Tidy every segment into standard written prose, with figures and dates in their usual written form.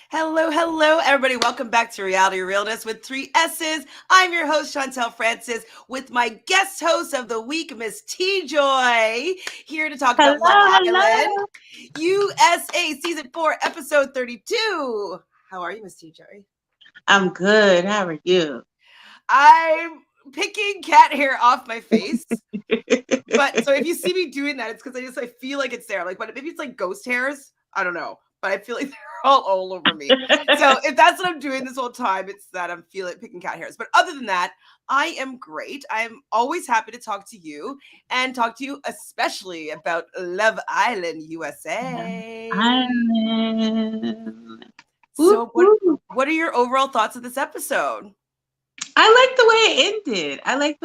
Hello, hello, everybody. Welcome back to Realness with three S's. I'm your host, Francis, with my guest host of the week, Miss TJoy, here to talk about Love Island, USA Season 4, Episode 32. How are you, Miss TJoy? I'm good. How are you? I'm picking cat hair off my face. But so if you see me doing that, it's because I feel like it's there. Like, but maybe it's like ghost hairs. I don't know. But I feel like they're all over me. So if that's what I'm doing this whole time, it's that I'm picking cat hairs. But other than that, I am great. I'm always happy to talk to you and talk to you especially about Love Island USA. Island. So what are your overall thoughts of this episode? I like the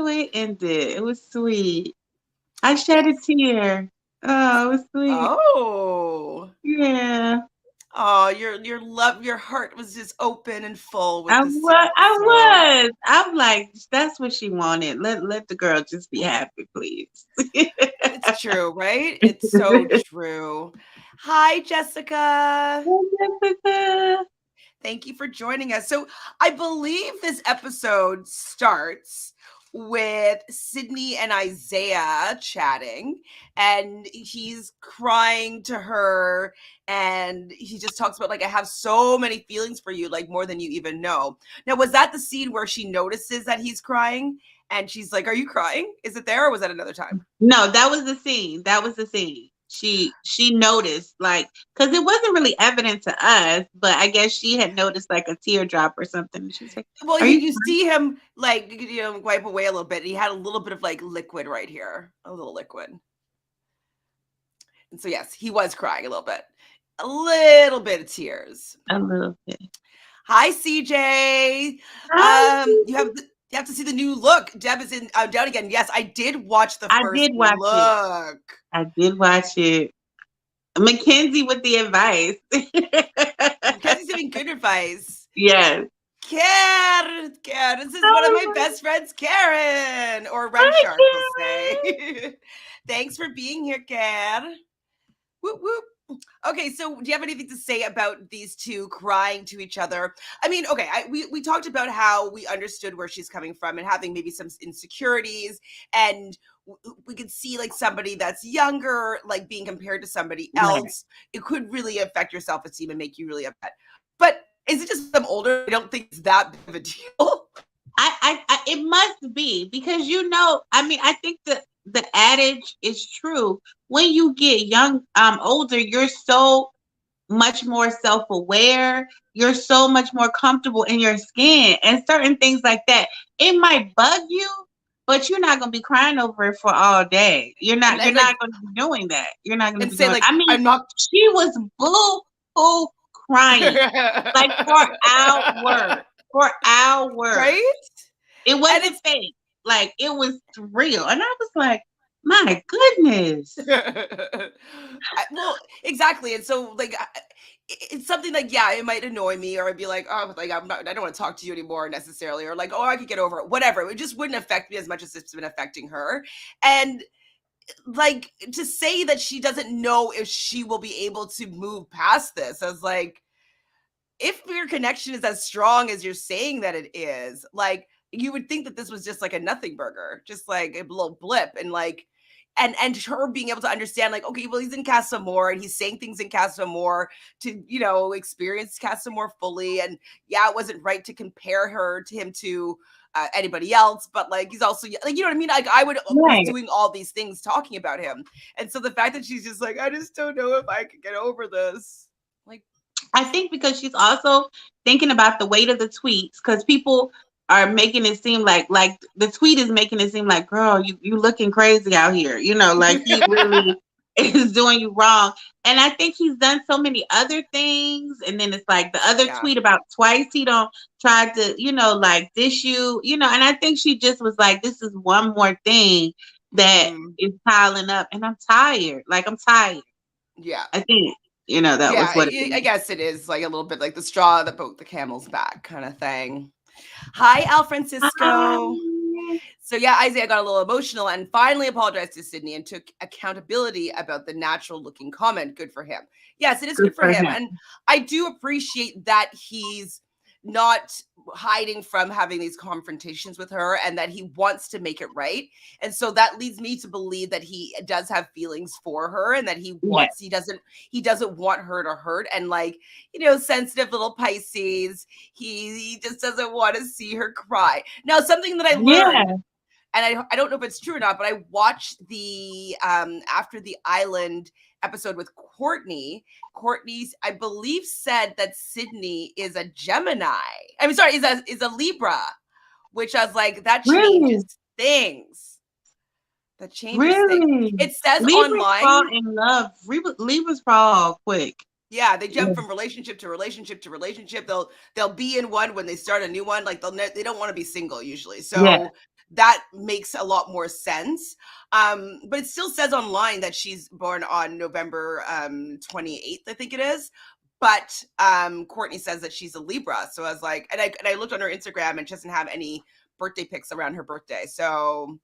way it ended. It was sweet. I shed a tear. Oh, it was sweet. Oh. Yeah. Oh, your heart was just open and full with I this. was. I'm like, that's what she wanted. Let the girl just be happy, please. It's true, right? It's so true. Hi, Jessica. Jessica. Thank you for joining us. So I believe this episode starts with Sydney and Isaiah chatting, and he's crying to her, and he just talks about, like, I have so many feelings for you, like more than you even know. Now, was that the scene where she notices that he's crying and she's like, are you crying? Is it there, or was that another time? No, that was the scene. She noticed, like, because it wasn't really evident to us, but I guess she had noticed like a teardrop or something. She was like, well, you see him, like, wipe away a little bit. He had a little bit of like liquid right here, a little liquid. And so yes, he was crying a little bit of tears. A little bit. Hi, CJ. Hi. You have to see the new look. Deb is in down again. Yes, I did watch the first look. I did watch it. Mackenzie with the advice. Mackenzie's giving good advice. Yes. Karen. This is one of my best friends, Karen, or Red Shark, we'll say. Thanks for being here, Karen. Whoop, whoop. Okay, so do you have anything to say about these two crying to each other? I mean, okay, we talked about how we understood where she's coming from and having maybe some insecurities, and we could see like somebody that's younger, like being compared to somebody else. Right. It could really affect your self-esteem and make you really upset. But is it just I'm older? I don't think it's that big of a deal. I it must be, because I mean, I think the adage is true. When you get older, you're so much more self-aware. You're so much more comfortable in your skin, and certain things like that. It might bug you, but you're not going to be crying over it for all day. You're not going to be doing that. You're not going to be doing like, I mean, she was boo-hoo crying like for hours. Right? It wasn't fake. Like, it was real. And I was like, my goodness. Well, exactly. And so, like, it's something like, yeah, it might annoy me, or I'd be like, oh, like, I don't want to talk to you anymore necessarily, or like, oh, I could get over it, whatever. It just wouldn't affect me as much as it's been affecting her. And like, to say that she doesn't know if she will be able to move past this, I was like, if your connection is as strong as you're saying that it is, like, you would think that this was just like a nothing burger, just like a little blip, and like, and her being able to understand, like, okay, well, he's in Casa Amor and he's saying things in Casa Amor to, experience Casa Amor fully. And yeah, it wasn't right to compare him to anybody else, but like, he's also, like, you know what I mean? Like, I would be doing all these things talking about him. And so the fact that she's just like, I just don't know if I could get over this. Like, I think because she's also thinking about the weight of the tweets, because people are making it seem like the tweet is making it seem like, girl, you looking crazy out here. Like, he really is doing you wrong. And I think he's done so many other things. And then it's like the other tweet about twice he don't try to, like, dish you, and I think she just was like, this is one more thing that is piling up. And I'm tired. Like, I'm tired. Yeah. I think. That was what I guess it is like a little bit like the straw that broke the camel's back kind of thing. Hi, Al Francisco. So yeah, Isaiah got a little emotional and finally apologized to Sydney and took accountability about the natural looking comment. Good for him. Yes, it is Good good for for him. him. And I do appreciate that he's not hiding from having these confrontations with her and that he wants to make it right. And so that leads me to believe that he does have feelings for her and that Yeah. he doesn't want her to hurt. And like, sensitive little Pisces, he just doesn't want to see her cry. Now, something that I learned, Yeah. and I don't know if it's true or not, but I watched the After the Island episode with Courtney. Courtney's, I believe, said that Sydney is a Gemini. I mean, sorry, is a Libra, which I was like, that Really? changes things. That changes things. Really? It says Libras fall online. in love. Libras fall quick. Yeah, they jump Yeah. from relationship to relationship to relationship. They'll be in one when they start a new one. Like they don't want to be single usually. Yeah. So that makes a lot more sense. But it still says online that she's born on November 28th, I think it is. But Courtney says that she's a Libra. So I was like, and I looked on her Instagram and she doesn't have any birthday pics around her birthday. So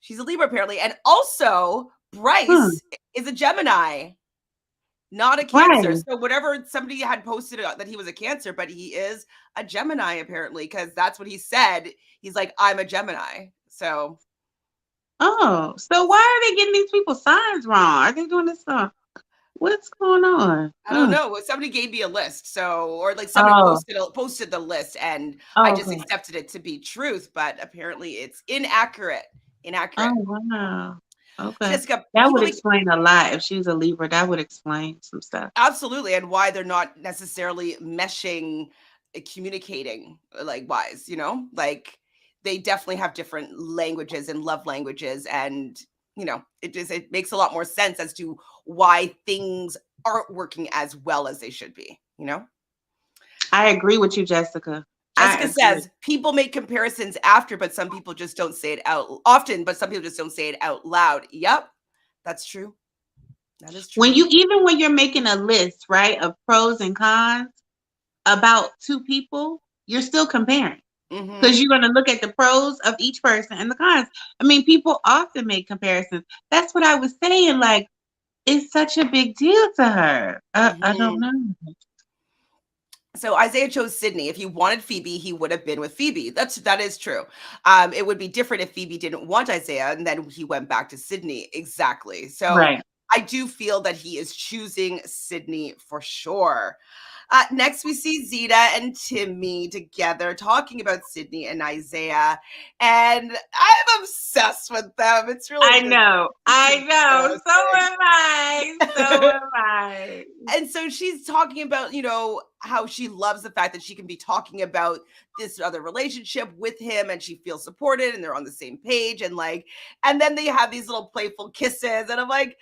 she's a Libra apparently. And also Bryce is a Gemini, not a Cancer. Right. So whatever somebody had posted that he was a Cancer, but he is a Gemini apparently, because that's what he said. He's like, I'm a Gemini. So Oh, so why are they getting these people's signs wrong? Are they doing this stuff? What's going on? I don't know. Somebody gave me a list. So, or like somebody Oh, posted the list and I just okay. accepted it to be truth, but apparently it's inaccurate. Oh, Inaccurate. wow. Okay. Jessica, That people would make explain a lot. If she was a Libra, that would explain some stuff. absolutely, and why they're not necessarily meshing, communicating like wise, like they definitely have different languages and love languages, and it makes a lot more sense as to why things aren't working as well as they should be. I agree with you, Jessica. I Jessica agree. says people make comparisons after, but some people just don't say it out often, but some people just don't say it out loud. Yep, that's true. That is true. When you're making a list, right, of pros and cons about two people, you're still comparing. Because you're going to look at the pros of each person and the cons. I mean, people often make comparisons. That's what I was saying. Like, it's such a big deal to her. I don't know. So Isaiah chose Sydney. If he wanted Phoebe, he would have been with Phoebe. That is true. It would be different if Phoebe didn't want Isaiah and then he went back to Sydney. Exactly. So Right. I do feel that he is choosing Sydney for sure. Next, we see Zeta and Timmy together talking about Sydney and Isaiah, and I'm obsessed with them. It's really I know. So am I. So am I. And so she's talking about, how she loves the fact that she can be talking about this other relationship with him and she feels supported and they're on the same page and then they have these little playful kisses and I'm like,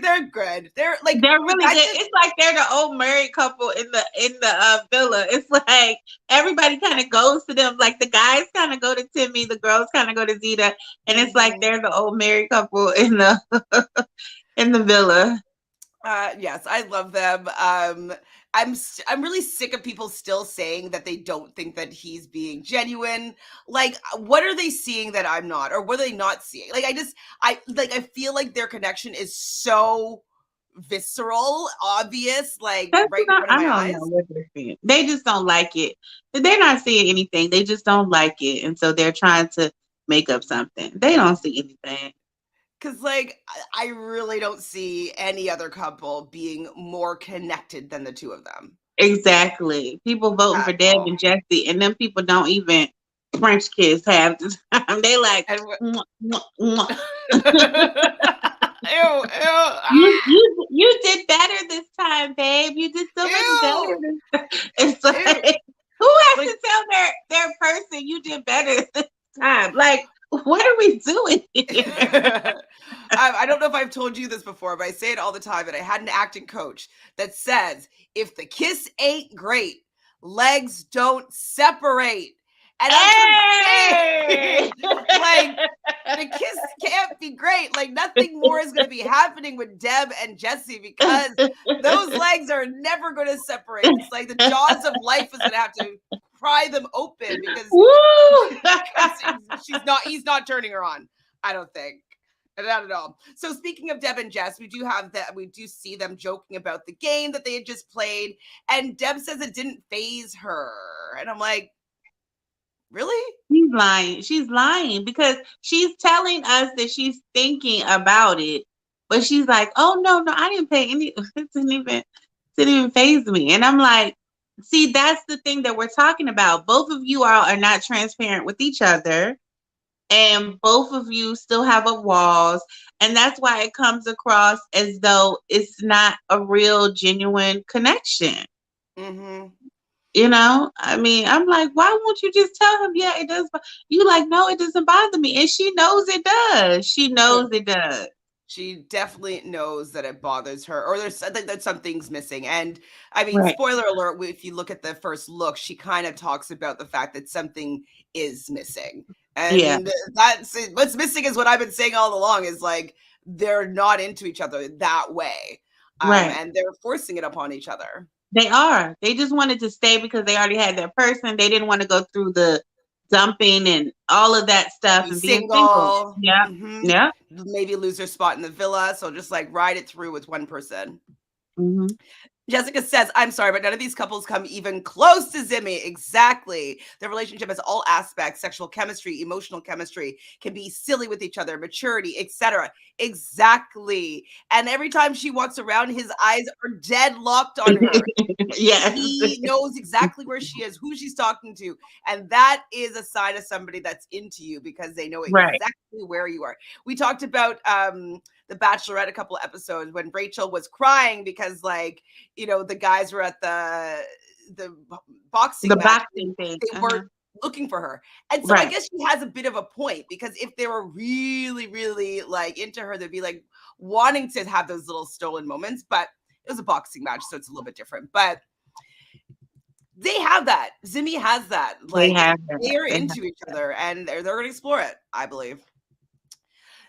they're good. They're like they're really good. It's like they're the old married couple in the villa. It's like everybody kind of goes to them. Like the guys kind of go to Timmy, the girls kind of go to Zeta, and it's like they're the old married couple in the in the villa. Yes, I love them. I'm really sick of people still saying that they don't think that he's being genuine. Like, what are they seeing that I'm not, or what are they not seeing? Like, I feel like their connection is so visceral, obvious, like right in front of my eyes. Know what they're seeing. They just don't like it. They're not seeing anything. They just don't like it, and so they're trying to make up something. They don't see anything. Because, like, I really don't see any other couple being more connected than the two of them. Exactly. People voting for Deb and Jesse, and them people don't even French kiss half the time. They like, mwah, mwah, mwah. You did better this time, babe. You did so much better. It's like, who has to tell their person you did better this time? Like, what are we doing here? I don't know if I've told you this before, but I say it all the time. And I had an acting coach that says, if the kiss ain't great, legs don't separate. And I'm like, the kiss can't be great. Like, nothing more is going to be happening with Deb and Jesse because those legs are never going to separate. It's like the jaws of life is going to have to pry them open because Woo! he's not turning her on. I don't think. Not at all. So speaking of Deb and Jess, we do see them joking about the game that they had just played, and Deb says it didn't faze her, and I'm like, really? She's lying because she's telling us that she's thinking about it, but she's like, "Oh no, I didn't pay any. It didn't even faze me." And I'm like, "See, that's the thing that we're talking about. Both of you are not transparent with each other, and both of you still have a walls, and that's why it comes across as though it's not a real, genuine connection." Mm-hmm. I mean, I'm like, why won't you just tell him? Yeah, it does. You like, no, it doesn't bother me. And she knows it does. She knows it does. She definitely knows that it bothers her, or I think that something's missing. And I mean, Right. spoiler alert, if you look at the first look, she kind of talks about the fact that something is missing. And I Yeah. mean, that's what's missing is what I've been saying all along is like, they're not into each other that way. Right. And they're forcing it upon each other. They are. They just wanted to stay because they already had their person. They didn't want to go through the dumping and all of that stuff Be and being single. single. Yeah. Mm-hmm. Yeah. Maybe lose their spot in the villa. So just like ride it through with one person. Mm-hmm. Jessica says, I'm sorry, but none of these couples come even close to Zimmy. Exactly. The relationship has all aspects, sexual chemistry, emotional chemistry, can be silly with each other, maturity, etc. Exactly. And every time she walks around, his eyes are dead locked on her. Yes. He knows exactly where she is, who she's talking to. And that is a sign of somebody that's into you because they know exactly where you are. We talked about The Bachelorette a couple of episodes when Rachel was crying because the guys were at the boxing match. Boxing thing. They weren't looking for her. And so I guess she has a bit of a point because if they were really, really into her, they'd be wanting to have those little stolen moments, but it was a boxing match, so it's a little bit different. But they have that. Zimmy has that. They're into each other and they're going to explore it, I believe.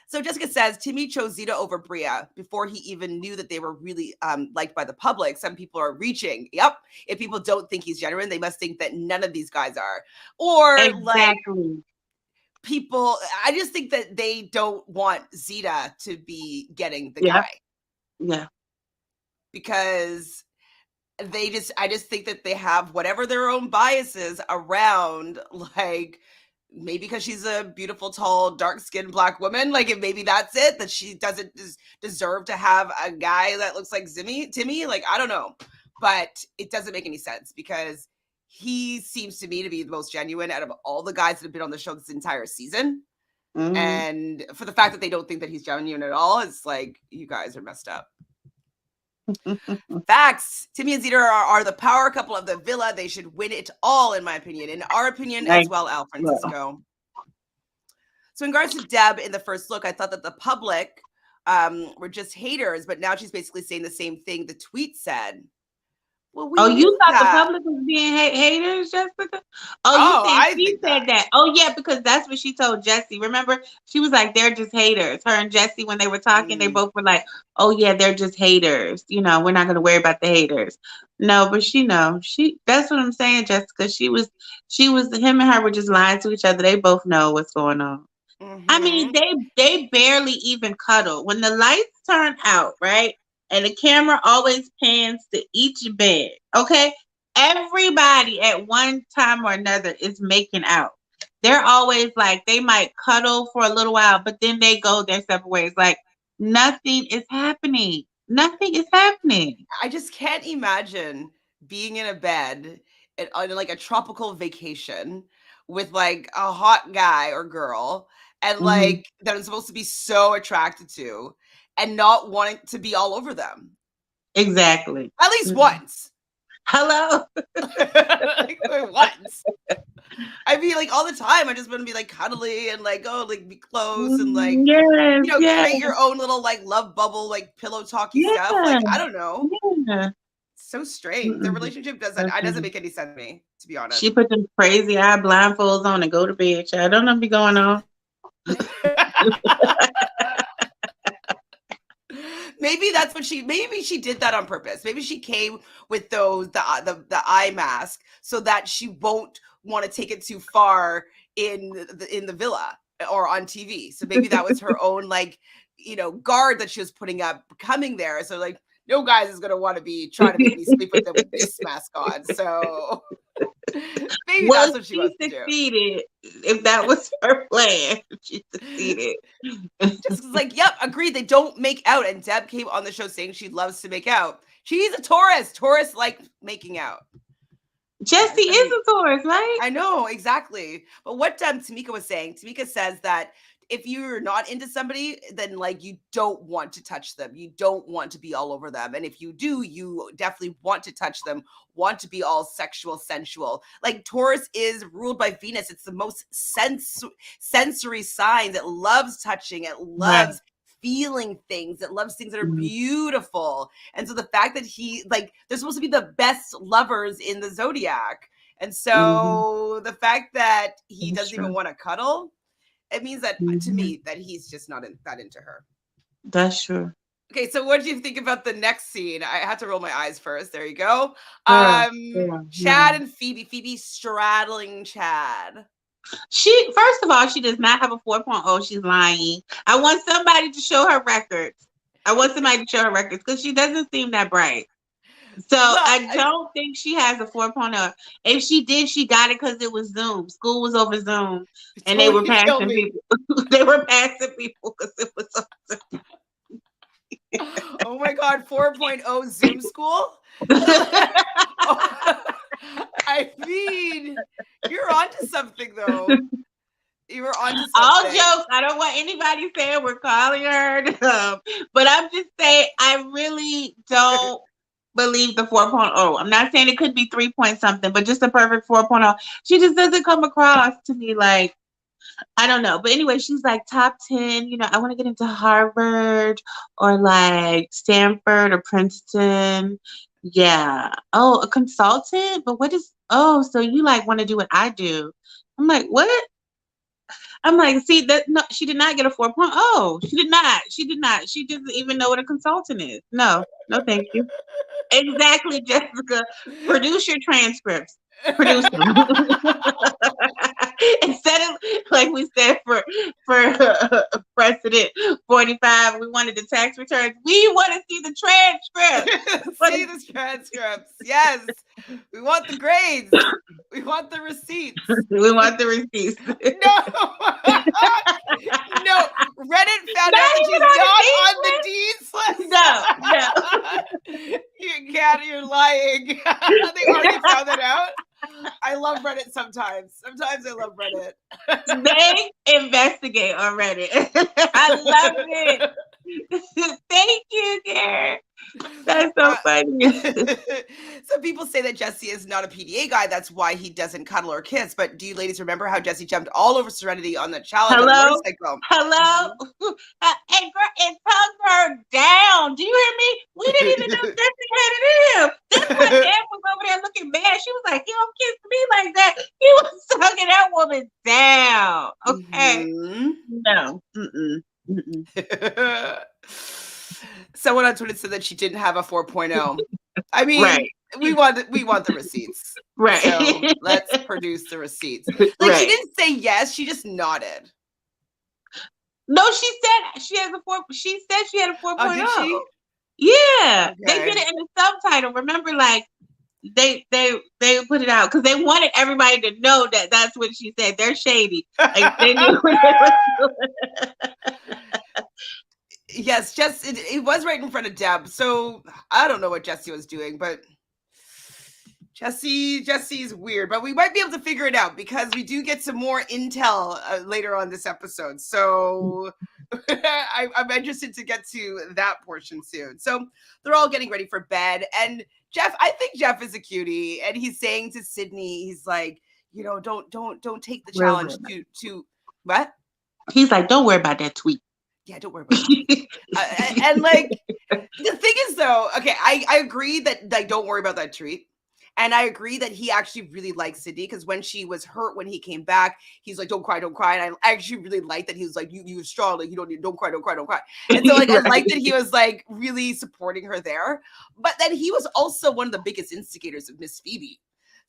So Jessica says, Timmy chose Zita over Bria before he even knew that they were really liked by the public. Some people are reaching. Yep. If people don't think he's genuine, they must think that none of these guys are. Or people, I just think that they don't want Zita to be getting the guy. Yeah. Because I just think that they have whatever their own biases around, maybe because she's a beautiful, tall, dark-skinned Black woman, maybe that's it, that she doesn't deserve to have a guy that looks like Timmy, I don't know. But it doesn't make any sense because he seems to me to be the most genuine out of all the guys that have been on the show this entire season. Mm-hmm. And for the fact that they don't think that he's genuine at all, it's you guys are messed up. Facts. Timmy and Zita are the power couple of the villa. They should win it all, in my opinion. In our opinion as well, Al Francisco. So in regards to Deb in the first look, I thought that the public were just haters, but now she's basically saying the same thing the tweet said. Well, you thought the public was being haters, Jessica? She said that. Oh, yeah, because that's what she told Jesse. Remember, she was like, they're just haters. Her and Jesse, when they were talking, they both were like, oh, yeah, they're just haters. We're not going to worry about the haters. No, but that's what I'm saying, Jessica. Him and her were just lying to each other. They both know what's going on. Mm-hmm. I mean, they barely even cuddle. When the lights turn out, right? And the camera always pans to each bed. Okay. Everybody at one time or another is making out. They're always they might cuddle for a little while, but then they go their separate ways. Nothing is happening. Nothing is happening. I just can't imagine being in a bed on a tropical vacation with a hot guy or girl and that I'm supposed to be so attracted to and not wanting to be all over them. Exactly. At least once. Hello. Once. I mean, all the time. I just want to be cuddly and be close and create your own little love bubble, pillow talky stuff. I don't know. Yeah. So strange. The relationship doesn't make any sense to me, to be honest. She put them crazy eye blindfolds on and go to bed. I don't know what be going on. Maybe that's what maybe she did that on purpose. Maybe she came with the eye mask so that she won't want to take it too far in the villa or on TV. So maybe that was her own like, guard that she was putting up coming there. So like no guys is gonna want to be trying to make me sleep with them with this mask on. So maybe Well, that's what she she wants to do. succeeded. If that was her plan, she succeeded. Just like, yep, agreed. They don't make out. And Deb came on the show saying she loves to make out. She's a Taurus. Taurus like making out. Jessie is a Taurus, right? I know, exactly. But what Tamika was saying, Tamika says that if you're not into somebody, then like you don't want to touch them. You don't want to be all over them. And if you do, you definitely want to touch them, want to be all sexual, sensual. Like Taurus is ruled by Venus. It's the most sensory sign that loves touching. It loves feeling things. It loves things that are beautiful. And so the fact that they're supposed to be the best lovers in the zodiac. And so the fact that he doesn't even want to cuddle, it means that to me that he's just not that into her. That's true. Okay, so what do you think about the next scene? I had to roll my eyes first. There you go. Chad and Phoebe. Phoebe straddling Chad. First of all, she does not have a 4.0. She's lying. I want somebody to show her records. Because she doesn't seem that bright. So I don't think she has a 4.0. If she did, she got it because it was Zoom. School was over Zoom, and they were passing people. They were passing people because it was over Zoom. Oh my God, 4.0 Zoom school? I mean, you're onto something though. You were onto something. All jokes. I don't want anybody saying we're calling her. But I'm just saying, I really don't believe the 4.0. I'm not saying it could be 3 point something, but just a perfect 4.0. She just doesn't come across to me like, I don't know. But anyway, she's like top 10, I want to get into Harvard or like Stanford or Princeton. Yeah. Oh, a consultant? But so you like want to do what I do. I'm like, what? I'm like, see, no, she did not get a 4.0. She did not. She doesn't even know what a consultant is. No, thank you. Exactly, Jessica. Produce your transcripts. Produce them. Instead of, like we said, for precedent 45, we wanted the tax returns. We want to see the transcripts. See the transcripts. Yes. We want the grades. We want the receipts. We want the receipts. No. No. Reddit found out that she's not on the deeds list. No. You're lying. They already found that out. I love Reddit sometimes. Sometimes I love Reddit. They investigate on Reddit. I love it. Thank you, Karen. That's so funny. Some people say that Jesse is not a PDA guy. That's why he doesn't cuddle or kiss. But do you ladies remember how Jesse jumped all over Serenity on the challenge? Hello? And tugged her down. Do you hear me? We didn't even know Jesse had it in him. That's why Dad was over there looking mad. She was like, "You don't kiss me like that." He was tugging that woman down. Okay. No. Someone on Twitter said that she didn't have a 4.0. I mean, we want the receipts. Right. So let's produce the receipts. Like she didn't say yes, she just nodded. No, she said she has a 4. She said she had a 4.0. Oh, did she? Yeah. Okay. They did it in the subtitle. Remember, like they put it out because they wanted everybody to know that that's what she said. They're shady. Like they knew what they were doing. Yes, it was right in front of Deb. So I don't know what Jesse was doing, but Jesse's weird. But we might be able to figure it out because we do get some more intel later on this episode. So I'm interested to get to that portion soon. So they're all getting ready for bed, and I think Jeff is a cutie, and he's saying to Sydney, he's like, don't take the challenge to what? He's like, don't worry about that tweet. Yeah, don't worry about it. And like the thing is though, okay, I agree that like don't worry about that tweet. And I agree that he actually really likes Sydney, because when she was hurt when he came back, he's like, "Don't cry, don't cry." And I actually really like that he was like, "You strong, like you don't cry, don't cry, don't cry." And so like I like that he was like really supporting her there. But then he was also one of the biggest instigators of Miss Phoebe.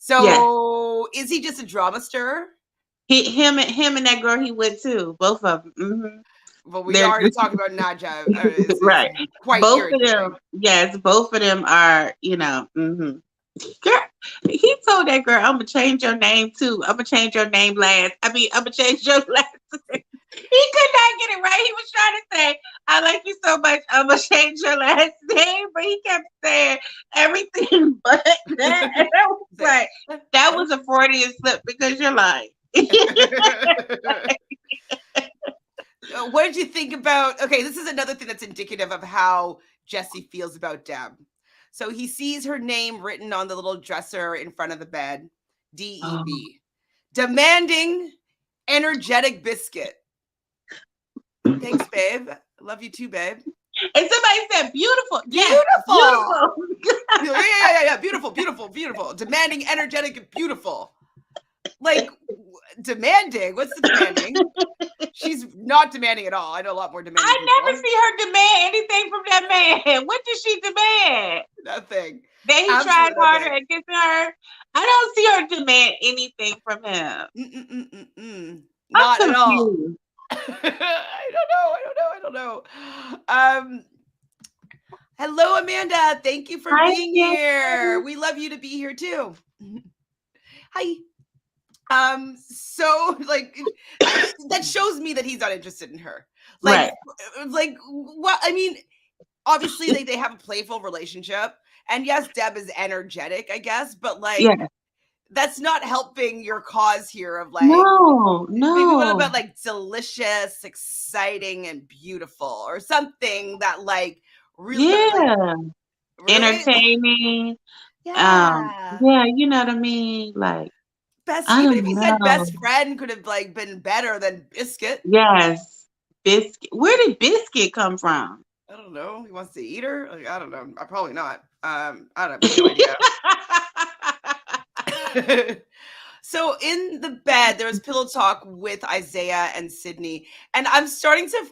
Yeah. So is he just a drama stirrer? Him and that girl he with too. Both of them. Mm-hmm. Well, we They're already talked about Naja. Is right. quite Both of irritating. them. Yes, both of them are. Mm-hmm. Girl, he told that girl, "I'm gonna change your name too. I'm gonna change your name last. I mean, I'm gonna change your last name." He could not get it right. He was trying to say, "I like you so much. I'm gonna change your last name," but he kept saying everything but that. And I was like, "That was a Freudian slip because you're lying." What did you think about? Okay, this is another thing that's indicative of how Jesse feels about Deb. So he sees her name written on the little dresser in front of the bed, Oh. DEB, demanding energetic biscuit. Thanks, babe. Love you too, babe. And somebody said, "Beautiful." Yes, Beautiful. beautiful. Yeah. Beautiful, beautiful, beautiful. Demanding energetic and beautiful. Like, demanding. What's the demanding? She's not demanding at all. I know a lot more demanding people. I never see her demand anything from that man. What did she demand? Nothing. That he Absolutely tried harder nothing. at kissing her? I don't see her demand anything from him. Not I'm at all. confused. I don't know. Hello, Amanda. Thank you for Hi, being here. We love you to be here too. Hi. So like that shows me that he's not interested in her. Like, right. like what? I mean, obviously they have a playful relationship, and yes, Deb is energetic, I guess, but like Yeah. that's not helping your cause here of like No, maybe what no. about like delicious, exciting, and beautiful, or something that like really like Yeah. really Entertaining. yeah. Yeah, you know what I mean? Like, Best, I even if don't he said know. best friend could have like been better than biscuit. Yes. Biscuit. Where did biscuit come from? I don't know. He wants to eat her. Like, I don't know. Probably not. I don't have no idea. So in the bed, there was pillow talk with Isaiah and Sydney, and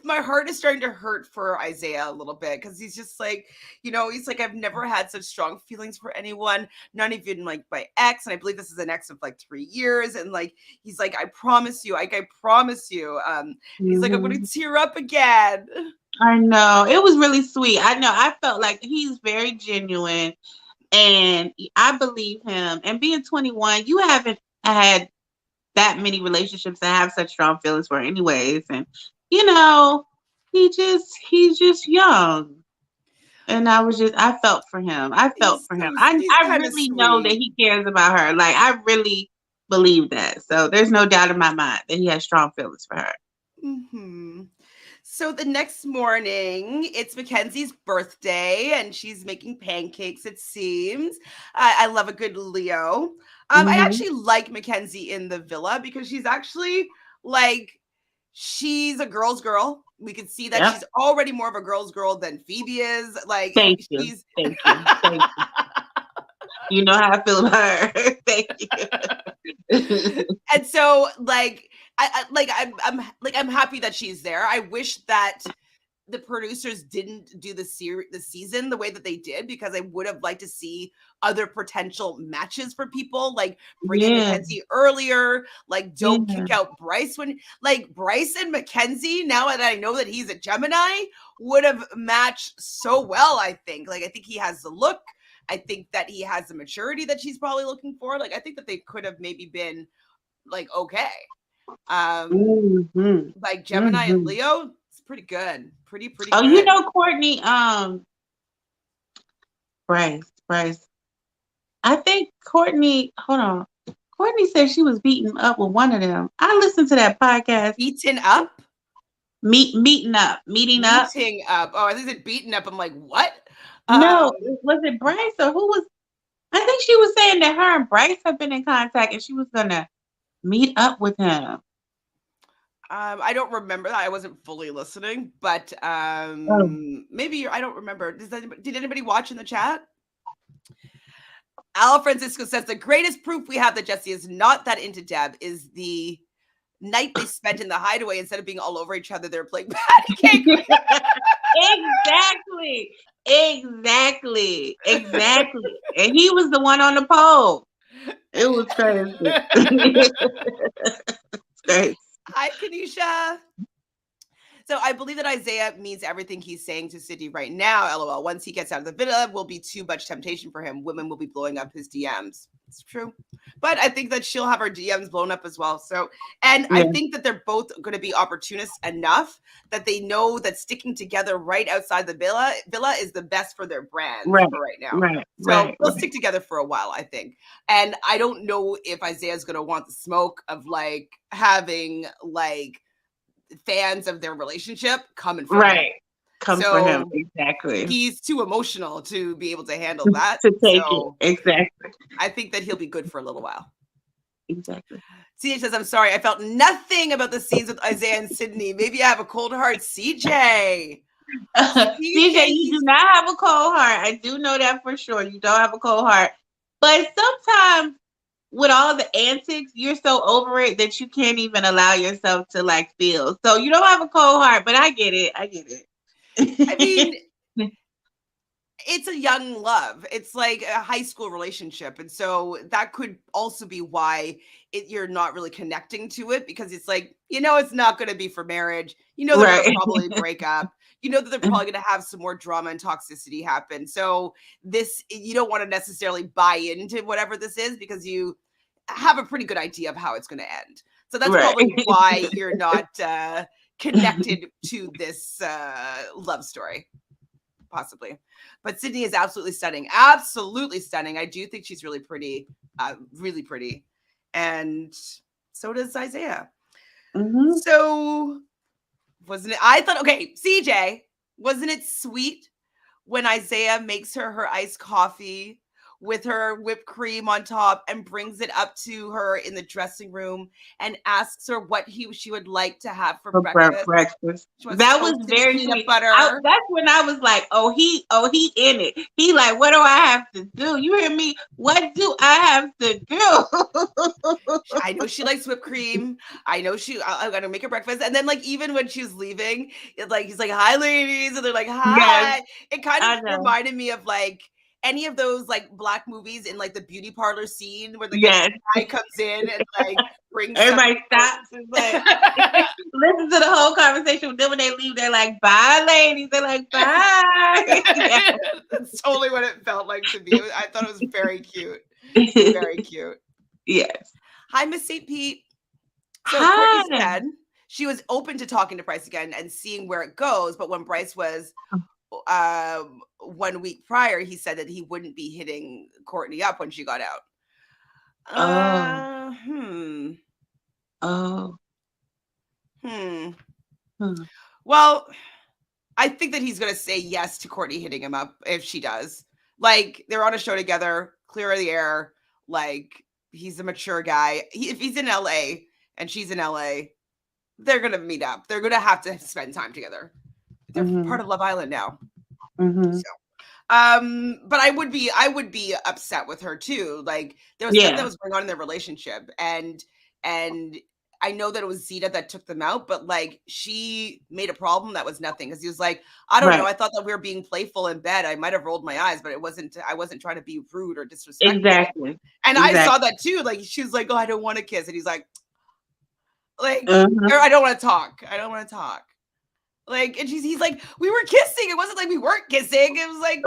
my heart is starting to hurt for Isaiah a little bit, because he's just like, he's like, I've never had such strong feelings for anyone, not even like my ex, and I believe this is an ex of like 3 years, and like he's like, I promise you, I promise you, he's like, I'm gonna Mhm. tear up again. I know. It was really sweet. I know. I felt like he's very genuine and I believe him. And being 21, you haven't had that many relationships that have such strong feelings for anyways. And he's just young. And I felt for him. I felt for him. He's I kind of really know that sweet. he cares about her. Like I really believe that. So there's no doubt in my mind that he has strong feelings for her. Hmm. So the next morning, it's Mackenzie's birthday, and she's making pancakes, it seems. I love a good Leo. I Mm-hmm. actually like Mackenzie in the villa, because she's actually like, she's a girl's girl. We can see that Yep. she's already more of a girl's girl than Phoebe is. Like, Thank you. she's. Thank you. Thank you. You know how I feel about her. Thank you. And so, like, I'm happy that she's there. I wish that the producers didn't do the season the way that they did, because I would have liked to see other potential matches for people, like bring in Yeah. Mackenzie earlier, like don't Yeah. kick out Bryce, when like Bryce and Mackenzie, now that I know that he's a Gemini, would have matched so well. I think he has the look. I think that he has the maturity that she's probably looking for. Like, I think that they could have maybe been like okay. Mm-hmm. Like Gemini and Mm-hmm. Leo, it's pretty good. Pretty Oh, good. Courtney, Bryce. I think Courtney, hold on. Courtney said she was beaten up with one of them. I listened to that podcast. Beaten up? Meeting up. Meeting up. Meeting up. Oh, I think it's beaten up. I'm like, what? No, was it Bryce or who was I think she was saying that her and Bryce have been in contact and she was gonna meet up with him. I don't remember that. I wasn't fully listening, but Oh. maybe I don't remember. Did anybody watch in the chat? Al Francisco says the greatest proof we have that Jesse is not that into Deb is the night they spent in the hideaway. Instead of being all over each other, they're playing patty cake. Exactly. Exactly. And he was the one on the pole. It was crazy. Crazy. Hi, Kanisha. So I believe that Isaiah means everything he's saying to Sydney right now. LOL. Once he gets out of the villa, will be too much temptation for him. Women will be blowing up his DMs. It's true. But I think that she'll have her DMs blown up as well. So, and I think that they're both going to be opportunists enough that they know that sticking together right outside the villa is the best for their brand for right now. So they'll stick together for a while, I think. And I don't know if Isaiah's going to want the smoke of like having like fans of their relationship coming for him. Come for him. Exactly. He's too emotional to be able to handle that. To take it. Exactly. I think that he'll be good for a little while. Exactly. CJ says, I'm sorry. I felt nothing about the scenes with Isaiah and Sydney. Maybe I have a cold heart. CJ, you do not have a cold heart. I do know that for sure. You don't have a cold heart. But sometimes with all the antics, you're so over it that you can't even allow yourself to like feel. So you don't have a cold heart, but I get it. I mean, it's a young love. It's like a high school relationship. And so that could also be why you're not really connecting to it, because it's like, it's not going to be for marriage. They're going to probably break up. That they're probably going to have some more drama and toxicity happen. So you don't want to necessarily buy into whatever this is because you have a pretty good idea of how it's going to end. So that's probably why you're not connected to this love story, possibly. But Sydney is absolutely stunning. Absolutely stunning. I do think she's really pretty. Really pretty. And so does Isaiah. Mm-hmm. So wasn't it? I thought, okay, CJ, wasn't it sweet when Isaiah makes her iced coffee with her whipped cream on top and brings it up to her in the dressing room and asks her what she would like to have for breakfast. That was very sweet. That's when I was like, oh, he in it. He like, what do I have to do? You hear me? What do I have to do? I know she likes whipped cream. I know I'm gonna make her breakfast. And then like even when she was leaving, he's like, hi ladies, and they're like, hi. Yes, it kind of reminded me of like any of those like black movies in like the beauty parlor scene where the guy comes in and like brings everybody stops and like listen to the whole conversation. Then when they leave, they're like, bye ladies. They're like, bye. That's totally what it felt like to me. I thought it was very cute. Very cute. Yes. Hi, Miss St. Pete. So Courtney said she was open to talking to Bryce again and seeing where it goes, but when Bryce was 1 week prior, he said that he wouldn't be hitting Courtney up when she got out. Well, I think that he's going to say yes to Courtney hitting him up if she does. Like, they're on a show together, clear of the air. Like, he's a mature guy. If he's in LA and she's in LA, they're going to meet up. They're going to have to spend time together. They're part of Love Island now. So, but I would be upset with her too. Like there was stuff that was going on in their relationship, and I know that it was Zeta that took them out, but like she made a problem that was nothing because he was like, I don't know, I thought that we were being playful in bed. I might have rolled my eyes, but I wasn't trying to be rude or disrespectful. Exactly. And I saw that too. Like she was like, oh, I don't want to kiss, and he's like, or I don't want to talk. I don't want to talk. Like, and he's like, we were kissing. It wasn't like we weren't kissing. It was like,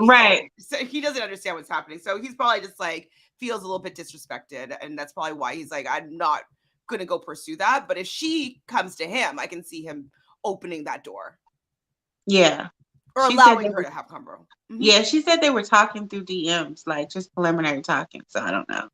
so he doesn't understand what's happening. So he's probably just like, feels a little bit disrespected. And that's probably why he's like, I'm not going to go pursue that. But if she comes to him, I can see him opening that door. Yeah. Or allowing her to have convo. Yeah, she said they were talking through DMs, like just preliminary talking. So I don't know.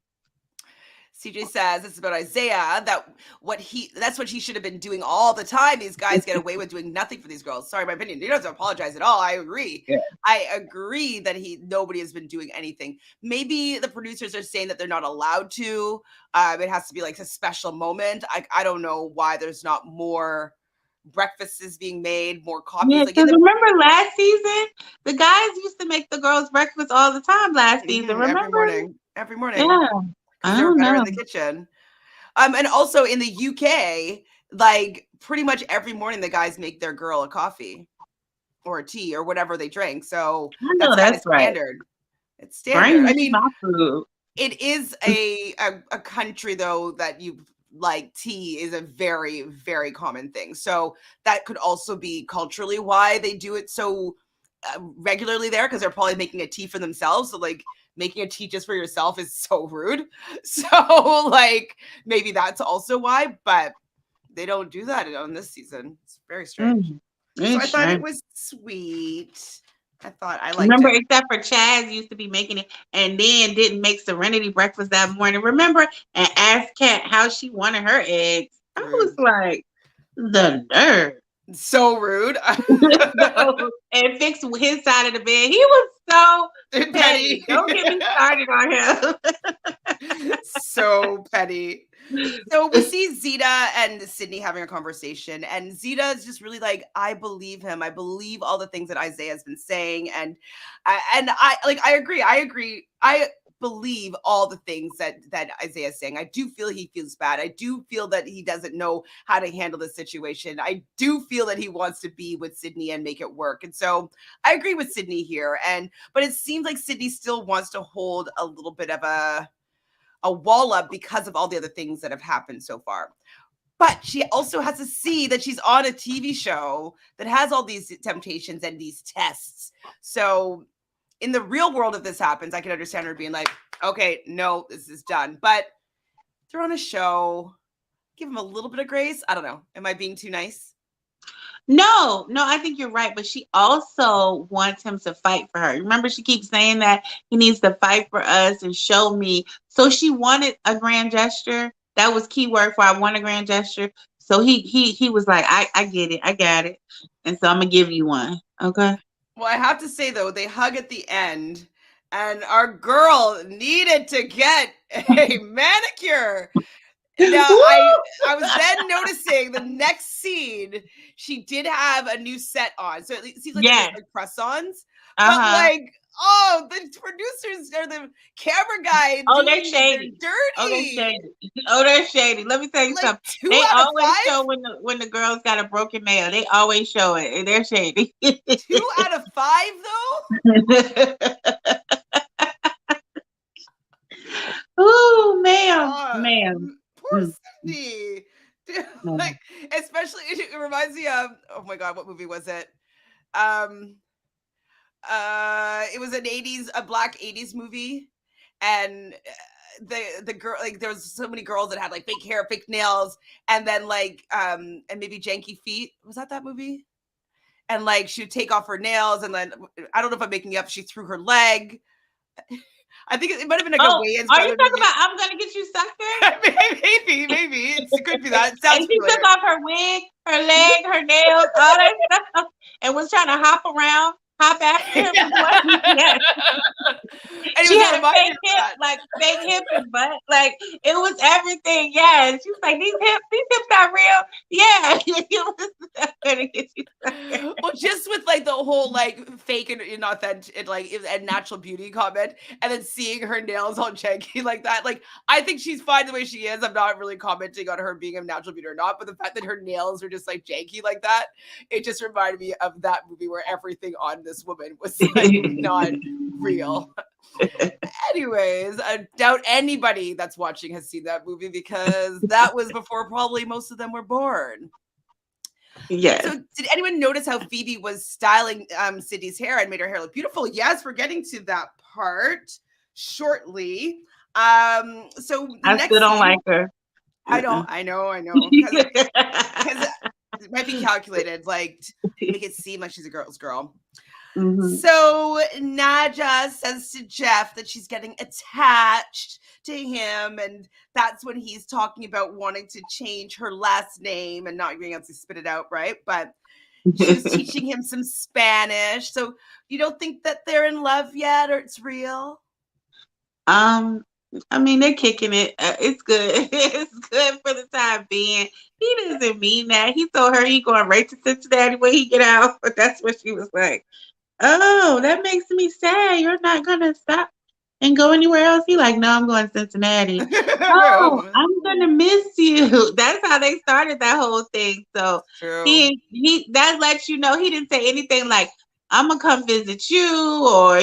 CJ says it's about Isaiah, that's what he should have been doing all the time. These guys get away with doing nothing for these girls. Sorry, my opinion. You don't have to apologize at all. I agree. Yeah. I agree that nobody has been doing anything. Maybe the producers are saying that they're not allowed to. It has to be like a special moment. I don't know why there's not more breakfasts being made, more coffee. Yeah, because remember last season, the guys used to make the girls breakfast all the time last season. Remember? every morning Yeah. because I they're don't better in know. the kitchen. And also in the UK, like pretty much every morning the guys make their girl a coffee or a tea or whatever they drink. So I know that's kind of that's right. standard. It's Bring standard. I me mean, my food. it is a country though that you like tea is a very very common thing. So that could also be culturally why they do it so regularly there because they're probably making a tea for themselves. So like making a tea just for yourself is so rude. So like maybe that's also why, but they don't do that on this season. It's very strange. Mm, So I it's thought it strange. was sweet. I thought I liked Remember, it. except for Chaz used to be making it and then didn't make Serenity breakfast that morning. Remember? And asked Kat how she wanted her eggs. I was Rude. like, the nerve. So rude. No, and fix his side of the bed. He was so Petty. petty. Don't get me started on So petty. So we see Zeta and Sydney having a conversation, and Zeta is just really like, I believe him. I believe all the things that Isaiah has been saying, and I agree. I agree. I believe all the things that Isaiah is saying. I do feel he feels bad. I do feel that he doesn't know how to handle the situation. I do feel that he wants to be with Sydney and make it work. And so I agree with Sydney here. But it seems like Sydney still wants to hold a little bit of a wall up because of all the other things that have happened so far. But she also has to see that she's on a TV show that has all these temptations and these tests. So in the real world, if this happens, I can understand her being like, okay, no, this is done. But they're on a show. Give them a little bit of grace. I don't know. Am I being too nice? No, I think you're right. But she also wants him to fight for her. Remember, she keeps saying that he needs to fight for us and show me. So she wanted a grand gesture. That was key word for I want a grand gesture. So he was like, I get it, I got it, and so I'm gonna give you one. Okay. Well, I have to say though, they hug at the end, and our girl needed to get a manicure. Now, I was then noticing the next scene, she did have a new set on. So it seems like it was Yes. like press-ons. But Uh-huh. like, oh, the producers or the camera guy Oh, they're doing it, they're shady. Oh, they're dirty. shady. Oh, they're shady. Let me tell you Like something. two They out of always show five? when the girls got a broken nail. They always show it. And they're shady. 2 out of 5 though? Ooh, ma'am. Uh, Ma'am. Poor Mm, Cindy. Dude, ma'am. like, especially it reminds me of, oh my god, what movie was it? Um it was a black 80s movie, and the girl, like there was so many girls that had like fake hair, fake nails, and then like and maybe janky feet. Was that movie? And like she would take off her nails, and then I don't know if I'm making it up, she threw her leg. I think it might have been like a Oh, weigh-in are you started talking movie. about I'm gonna get you sucker? Maybe it could be that. It And sounds she familiar. took off her wig, her leg, her nails, all that stuff, and was trying to hop after him. Yes. And it She was a had a reminder fake of hip, that. like fake hip and butt. Like it was everything. Yeah. She was like, these hips not real. Yeah. It was gonna get you sucker. Well, just with like the whole like fake and inauthentic and like and natural beauty comment, and then seeing her nails all janky like that, like I think she's fine the way she is. I'm not really commenting on her being a natural beauty or not, but the fact that her nails are just like janky like that, it just reminded me of that movie where everything on this woman was like not real. Anyways, I doubt anybody that's watching has seen that movie because that was before probably most of them were born. Yes. So, did anyone notice how Phoebe was styling Sydney's hair and made her hair look beautiful? Yes, we're getting to that part shortly. So the I still next don't scene, like her. I Uh-uh. know, because it might be calculated, like to make it seem like she's a girl's girl. Mhm. So Naja says to Jeff that she's getting attached to him, and that's when he's talking about wanting to change her last name and not being able to spit it out right. But she was teaching him some Spanish. So you don't think that they're in love yet, or it's real? Um, I mean, they're kicking it. It's good. It's good for the time being. He doesn't mean that. He told her he going right to Cincinnati when he get out. But that's what she was like. Oh, that makes me sad. You're not gonna stop. And go anywhere else? He like, no, I'm going to Cincinnati. Oh, No, I'm gonna miss you. That's how they started that whole thing. So true. he that lets you know he didn't say anything like, I'm gonna come visit you, or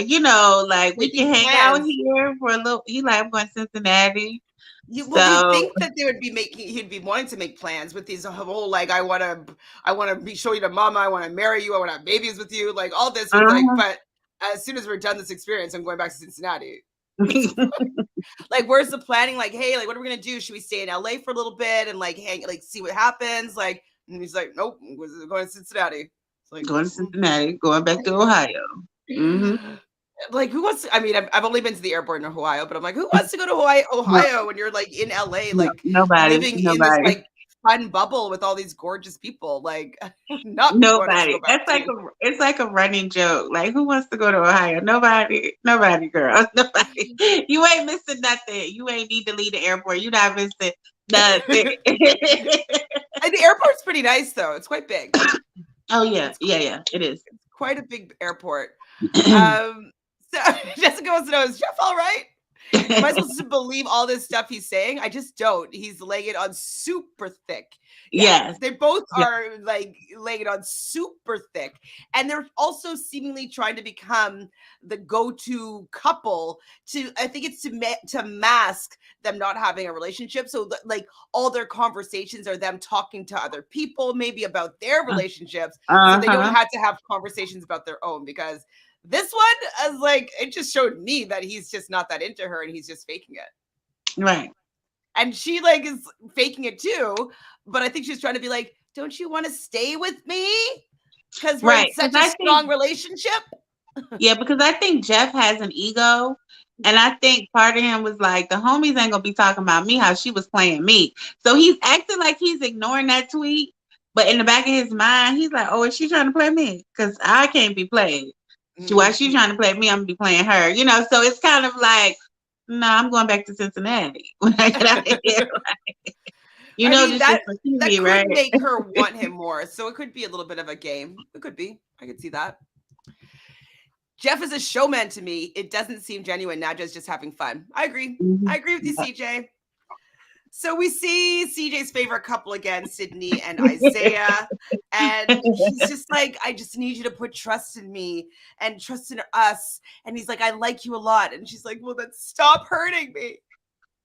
like we Making can hang out plans. here for a little. He like, I'm going to Cincinnati. You'd So think that they would be making, he'd be wanting to make plans with these whole like, I want to be show you to mama, I want to marry you, I want to have babies with you, like all this was like, uh-huh. but as soon as we're done this experience, I'm going back to Cincinnati. Like, where's the planning? Like, hey, like, what are we gonna do? Should we stay in LA for a little bit and like hang, like, see what happens? Like, and he's like, nope, we're going to Cincinnati. It's like, Going to Cincinnati, going back to Ohio. Hmm. like, who wants to, I mean, I've only been to the airport in Ohio, but I'm like, who wants to go to Hawaii, No, Ohio when you're like in LA, no, like nobody, living in this nobody. like fun bubble with all these gorgeous people? Like, not be going to Nobody. go back That's like to. it's like a running joke. Like, who wants to go to Ohio? Nobody. Nobody, girl. Nobody. You ain't missing nothing. You ain't need to leave the airport. You not missing nothing. And the airport's pretty nice though. It's quite big. Oh yeah, It's yeah, yeah. It is. quite a big airport. So Jessica wants to know, is Jeff all right? Am I supposed to believe all this stuff he's saying? I just don't. He's laying it on super thick. Yeah, Yes. they both Yeah. are like laying it on super thick. And they're also seemingly trying to become the go-to couple to, I think it's to mask them not having a relationship. So like all their conversations are them talking to other people, maybe about their relationships. So they don't Uh-huh. have to have conversations about their own, because this one is like, it just showed me that he's just not that into her and he's just faking it. Right. And she like is faking it too, but I think she's trying to be like, don't you want to stay with me? Because we're in Right. Because such a I think strong relationship. yeah, because I think Jeff has an ego. And I think part of him was like, the homies ain't gonna be talking about me how she was playing me. So he's acting like he's ignoring that tweet, but in the back of his mind, he's like, oh, is she trying to play me? Because I can't be played. While she's Mhm. trying to play me, I'm gonna be playing her. So it's kind of like, no, I'm going back to Cincinnati when I get out of here. I mean, This that is for that TV, could right? make her want him more. So it could be a little bit of a game. It could be. I could see that. Jeff is a showman to me. It doesn't seem genuine. Naja's just having fun. I agree. Mhm. I agree with you, CJ. So we see CJ's favorite couple again, Sydney and Isaiah. And he's just like, I just need you to put trust in me and trust in us. And he's like, I like you a lot. And she's like, well, then stop hurting me.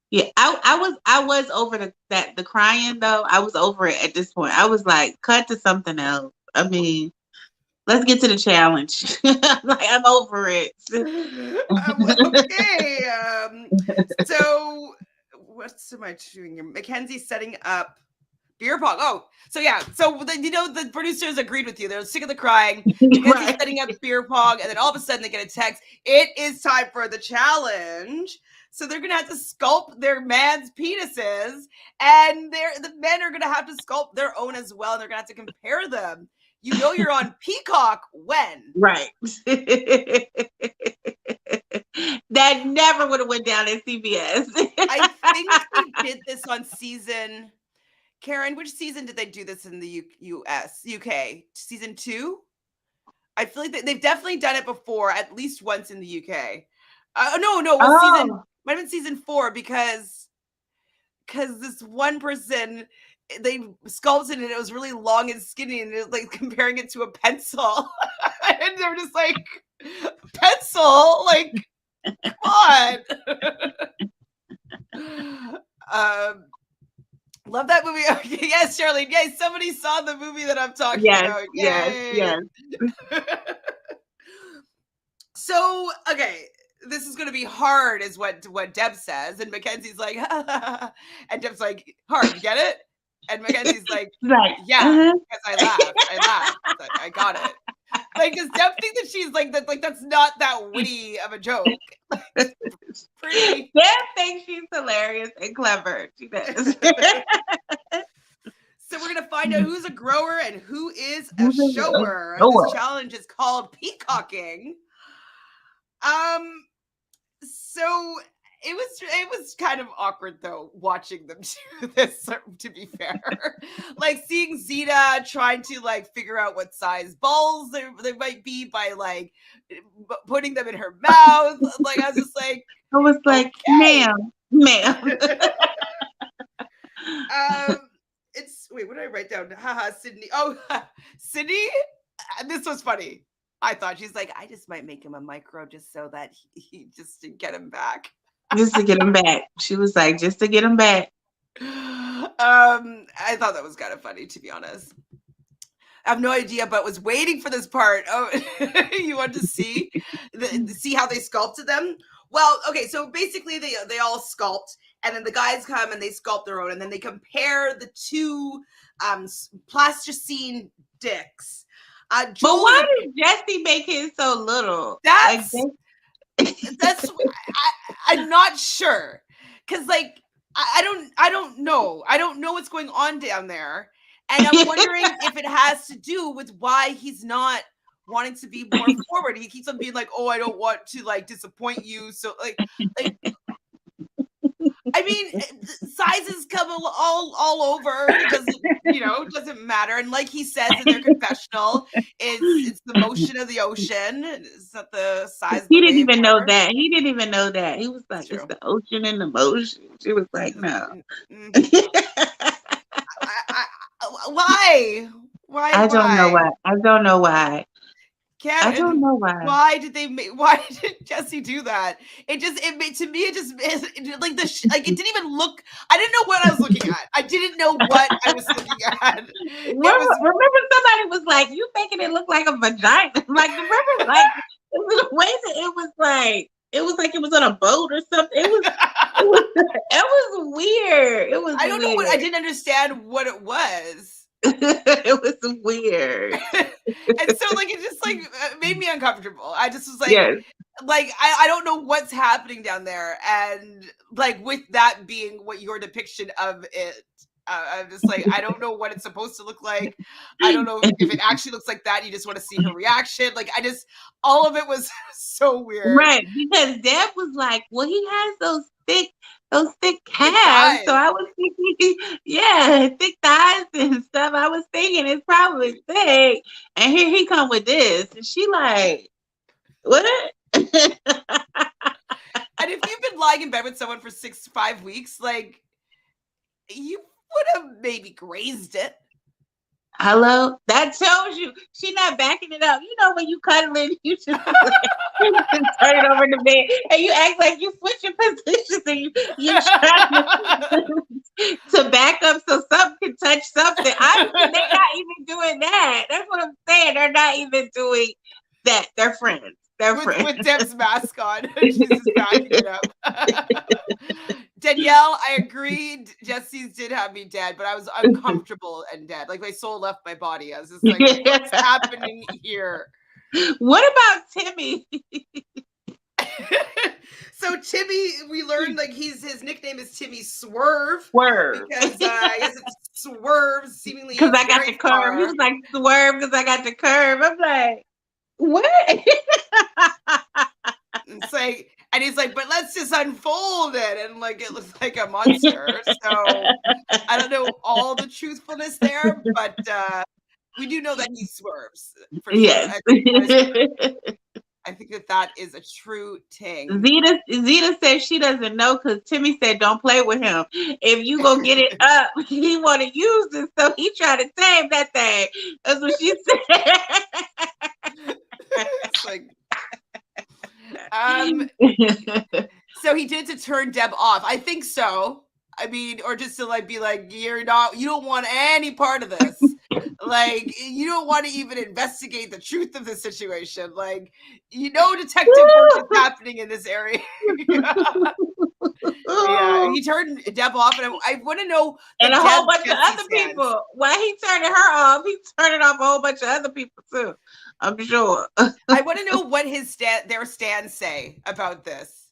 Yeah, I was over the crying though. I was over it at this point. I was like, cut to something else. I mean, let's get to the challenge. Like, I'm over it. Okay. So what's am I doing here? Mackenzie's setting up beer pong. Oh, so yeah. So the producers agreed with you. They're sick of the crying. Mackenzie's Right. setting up beer pong, and then all of a sudden they get a text. It is time for the challenge. So they're gonna have to sculpt their man's penises, and the men are gonna have to sculpt their own as well, and they're gonna have to compare them. You know you're on Peacock when Right. That never would have went down at CBS. I think they did this on season. Karen, which season did they do this in the US, UK? Season 2? I feel like they've definitely done it before, at least once in the UK. No, it was season, Oh. might have been season 4, because this one person, they sculpted it and it was really long and skinny, and it was like comparing it to a pencil. And they were just like, pencil? Like, come on. Love that movie. Okay, yes, Charlene. Yay, somebody saw the movie that I'm talking Yes, about. yes, Yay. yes. So, okay, this is going to be hard, is what Deb says. And Mackenzie's like, and Deb's like, hard, you get it? And Mackenzie's like, Right. yeah, Uh-huh. because I laughed. I got it. Like, does Deb think that she's like that? Like, that's not that witty of a joke. Pretty. Deb thinks she's hilarious and clever. She does. So we're gonna find out who's a grower and who is a Who's a shower. shower? This challenge is called peacocking. So it was kind of awkward though watching them do this. To be fair, like seeing Zeta trying to like figure out what size balls they might be by like putting them in her mouth. Like I was just like, I was like, okay. ma'am. It's wait, what did I write down? Haha, Sydney. Oh, Sydney. This was funny. I thought she's like, I just might make him a micro just so that he just to get him back. Just to get him back. She was like, just to get him back. I thought that was kind of funny, to be honest. I have no idea, but was waiting for this part. Oh, you want to see see how they sculpted them? Well, okay, so basically they all sculpt, and then the guys come and they sculpt their own, and then they compare the two plasticine dicks. But why did Jesse make his so little? That's I'm not sure, because like I don't know what's going on down there, and I'm wondering if it has to do with why he's not wanting to be more forward. He keeps on being like, oh, I don't want to like disappoint you, so like I mean, sizes come all over. It doesn't matter. And like he says in their confessional, it's the motion of the ocean. It's not the size. He didn't even know that. He didn't even know that. He was like, it's the ocean and the motion. She was like, no. Why? I don't know why. I don't know why. I don't know why. Why did Jesse do that? It didn't even look. I didn't know what I was looking at. I didn't know what I was looking at. Remember somebody was like, you making it look like a vagina. Like, remember, like the way that it was like it was on a boat or something. It was weird. It was I don't know what I didn't understand what it was. It was weird. And so like it just like made me uncomfortable. I just was like, yes. Like I don't know what's happening down there, and like with that being what your depiction of it, I'm just like, I don't know what it's supposed to look like. I don't know if it actually looks like that. You just want to see her reaction. Like all of it was so weird, right? Because Deb was like, well, he has those thick calves. So I was thinking, yeah, thick thighs and stuff. I was thinking it's probably thick. And here he come with this. And she like, what? And if you've been lying in bed with someone for 5 weeks, like you would have maybe grazed it. Hello? That tells you she's not backing it up. You know, when you cuddling, you just like, turn it over the bed and you act like you switching positions and you trying to back up so something can touch something. Obviously, they're not even doing that. That's what I'm saying. They're not even doing that. They're friends. With Deb's mask on. She's just backing it up. Danielle, I agreed. Jesse's did have me dead, but I was uncomfortable and dead. Like my soul left my body. I was just like, what's happening here? What about Timmy? So Timmy, we learned like his nickname is Timmy Swerve. Swerve. Because I guess it swerves seemingly. Because I got the curve. He was like, swerve because I got the curve. I'm like, what? It's like, and he's like, but let's just unfold it, and like it looks like a monster. So I don't know all the truthfulness there, but we do know that he swerves. For yes. Sure. I think that is a true thing. Zeta says she doesn't know because Timmy said don't play with him. If you go get it up, he want to use it, so he try to tame that thing. That's what she said. It's like, so he did to turn Deb off. I think so. I mean, or just to like be like, you don't want any part of this. Like, you don't want to even investigate the truth of the situation. Like, detective work is happening in this area. Yeah, he turned Deb off, and I want to know. And a whole bunch of other people. While he turning her off, he's turning off a whole bunch of other people too. I'm sure. I want to know what their stands say about this.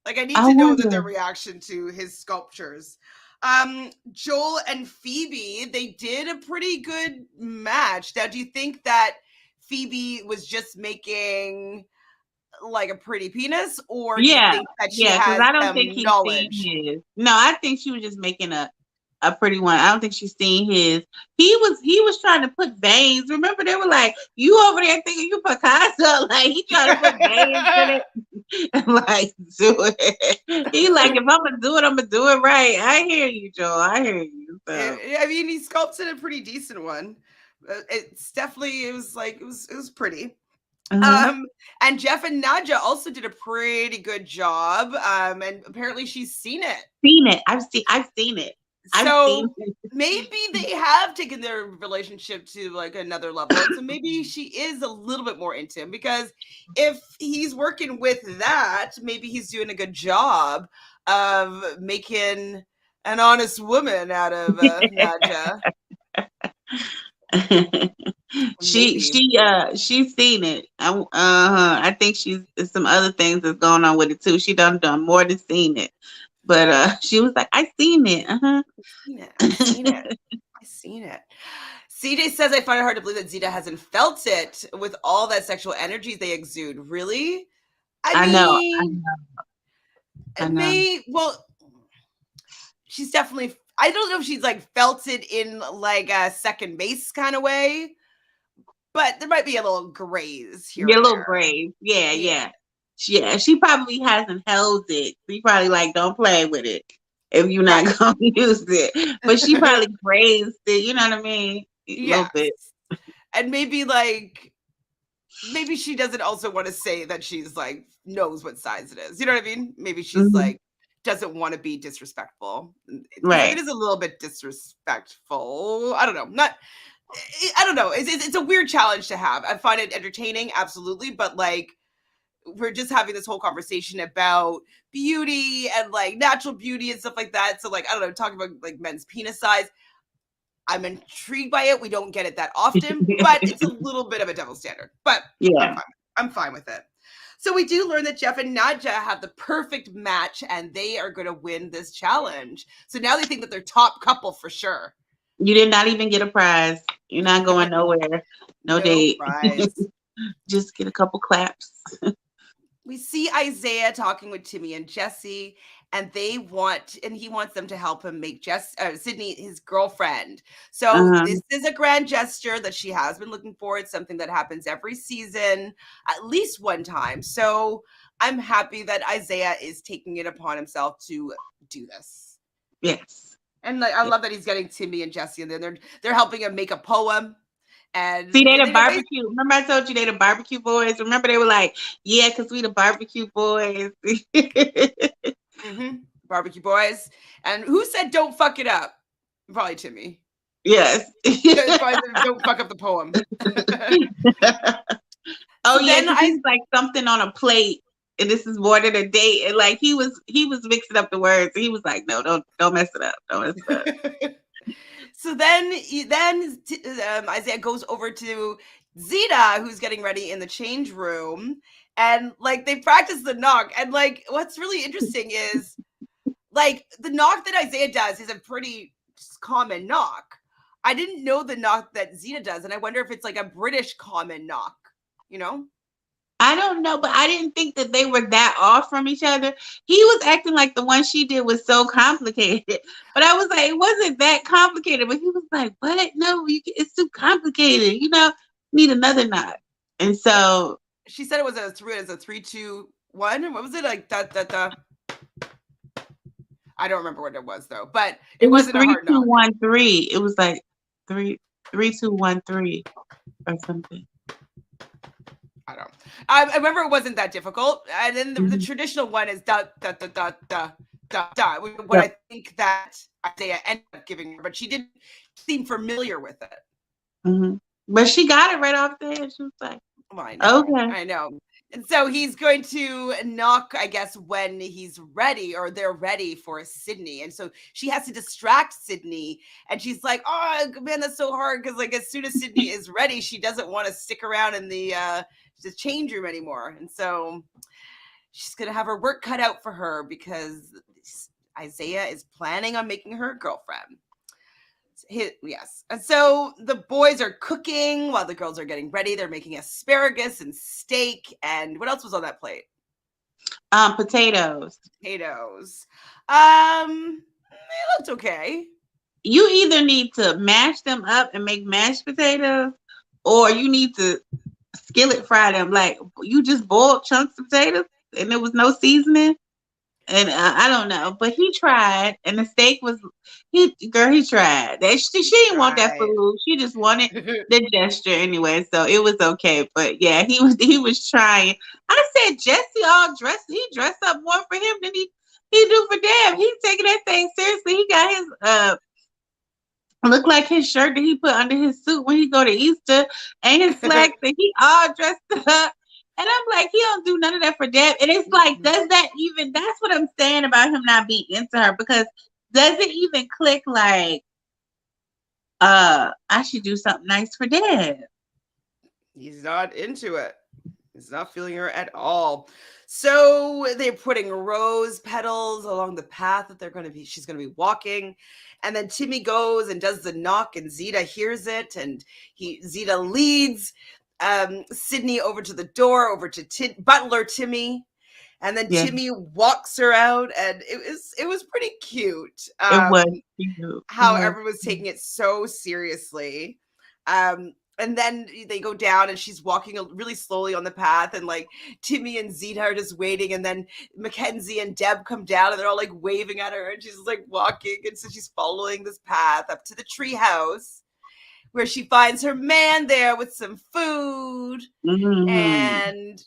Like, I need to know their reaction to his sculptures. Joel and Phoebe, they did a pretty good match. Now, do you think that Phoebe was just making like a pretty penis, or do you Yeah, think that she yeah, because has I don't think some he's seen knowledge? his. No, I think she was just making a pretty one. I don't think she's seen his. He was trying to put veins. Remember, they were like, "You over there thinking you Picasso?" Like he trying to put veins in it, and like do it. He like, if I'm gonna do it, I'm gonna do it right. I hear you, Joel. I hear you. So I mean, he sculpted a pretty decent one. It's definitely it was pretty. uh Um, and Jeff and Nadja also did a pretty good job. And apparently she's seen it. seen it. I've seen it. I've seen So it. maybe they have taken their relationship to like another level. And so maybe she is a little bit more into him, because if he's working with that, maybe he's doing a good job of making an honest woman out of Nadja. Maybe. She's seen it. I think she's there's some other things that's going on with it too. She done more than seen it. But she was like, I seen it. Uh-huh. Seen it. I seen it. I seen it. CJ says, I find it hard to believe that Zeta hasn't felt it with all that sexual energy they exude. Really? I I know. I mean, know. I it know. well, she's definitely, I don't know if she's like felt it in like a second base kind of way, but there might be a little graze here Your and little there. brave. Yeah, Yeah. yeah. She probably hasn't held it. She probably like, don't play with it if you're not Right. gonna use it. But she probably grazed it, you know what I mean? A little Yes. bit. And maybe she doesn't also want to say that she's like knows what size it is. You know what I mean? Maybe she's Hmm. like doesn't want to be disrespectful, because if it Right. is a little bit disrespectful, I don't know. Not, I don't know. It's a weird challenge to have. I find it entertaining, absolutely, but like we're just having this whole conversation about beauty and like natural beauty and stuff like that. So like I don't know, talking about like men's penis size. I'm intrigued by it. We don't get it that often, but it's a little bit of a double standard. But I'm Yeah. fine. I'm fine with it. So we do learn that Jeff and Nadja have the perfect match, and they are going to win this challenge. So now they think that they're top couple for sure. You did not even get a prize. You're not going nowhere. No No date. prize. Just get a couple claps. We see Isaiah talking with Timmy and Jesse, and he wants them to help him make Sydney his girlfriend. So Uh-huh. this is a grand gesture that she has been looking for. It's something that happens every season, at least one time. So I'm happy that Isaiah is taking it upon himself to do this. Yes. And like, I Yeah. love that he's getting Timmy and Jesse, and then they're helping him make a poem. And See, they the they're barbecue. Remember I told you they the barbecue boys? Remember they were like, yeah, because we the barbecue boys. barbecue boys. And who said don't fuck it up? Probably Timmy. Yes. Probably don't fuck up the poem. Oh So yeah, then because he was like something on a plate, and this is more than a date, and like he was mixing up the words. He was like, no, don't mess it up, don't mess it up. So then Isaiah goes over to Zeta, who's getting ready in the change room, and like they practice the knock. And like what's really interesting is like the knock that Isaiah does is a pretty common knock. I didn't know the knock that Zeta does, and I wonder if it's like a British common knock, you know? I don't know, but I didn't think that they were that off from each other. He was acting like the one she did was so complicated, but I was like, it wasn't that complicated. But he was like, what? No, it's too complicated. Need another knot. And so She said it was a 3, 2, 1. What was it like? Da. I don't remember what it was though, but it it was wasn't a three, hard two, knock. one, three. It was like three, 3, 2, 1, 3, or something. I don't. I remember it wasn't that difficult, and then the Mhm. traditional one is da da da da da da da. What Yeah. I think that Isaiah ended up giving her, but she didn't seem familiar with it. Hmm. But she got it right off the head. She was like, Well, okay. I know. And so he's going to knock, I guess, when he's ready or they're ready for Sydney. And so she has to distract Sydney. And she's like, oh, man, that's so hard. Because, like, as soon as Sydney is ready, she doesn't want to stick around in the change room anymore. And so she's going to have her work cut out for her because Isaiah is planning on making her a girlfriend. Yes. And so the boys are cooking while the girls are getting ready. They're making asparagus and steak. And what else was on that plate? Potatoes. Potatoes. They looked okay. You either need to mash them up and make mashed potatoes, or you need to skillet fry them. Like you just boiled chunks of potatoes and there was no seasoning. And I don't know, but he tried, and the steak was he tried. That she didn't want that Right. food. She just wanted the gesture anyway, so it was okay. But yeah, he was trying. I said Jesse all dressed. He dressed up more for him than he do for Deb. He's taking that thing seriously. He got his look like his shirt that he put under his suit when he go to Easter, and his slacks, and he all dressed up. And I'm like, he don't do none of that for Deb. And it's like, does that even, that's what I'm saying about him not being into her, because does it even click like, I should do something nice for Deb? He's not into it. He's not feeling her at all. So they're putting rose petals along the path that she's gonna be walking. And then Timmy goes and does the knock, and Zeta hears it, and Zeta leads Sydney over to the door, over to Butler Timmy, and then Yeah, Timmy walks her out, and it was pretty cute. it was cute. It How was everyone was cute. taking it so seriously. And then they go down, and she's walking really slowly on the path, and like Timmy and Zeta are just waiting, and then Mackenzie and Deb come down, and they're all like waving at her, and she's like walking, and so she's following this path up to the tree house, where she finds her man there with some food. Mhm. And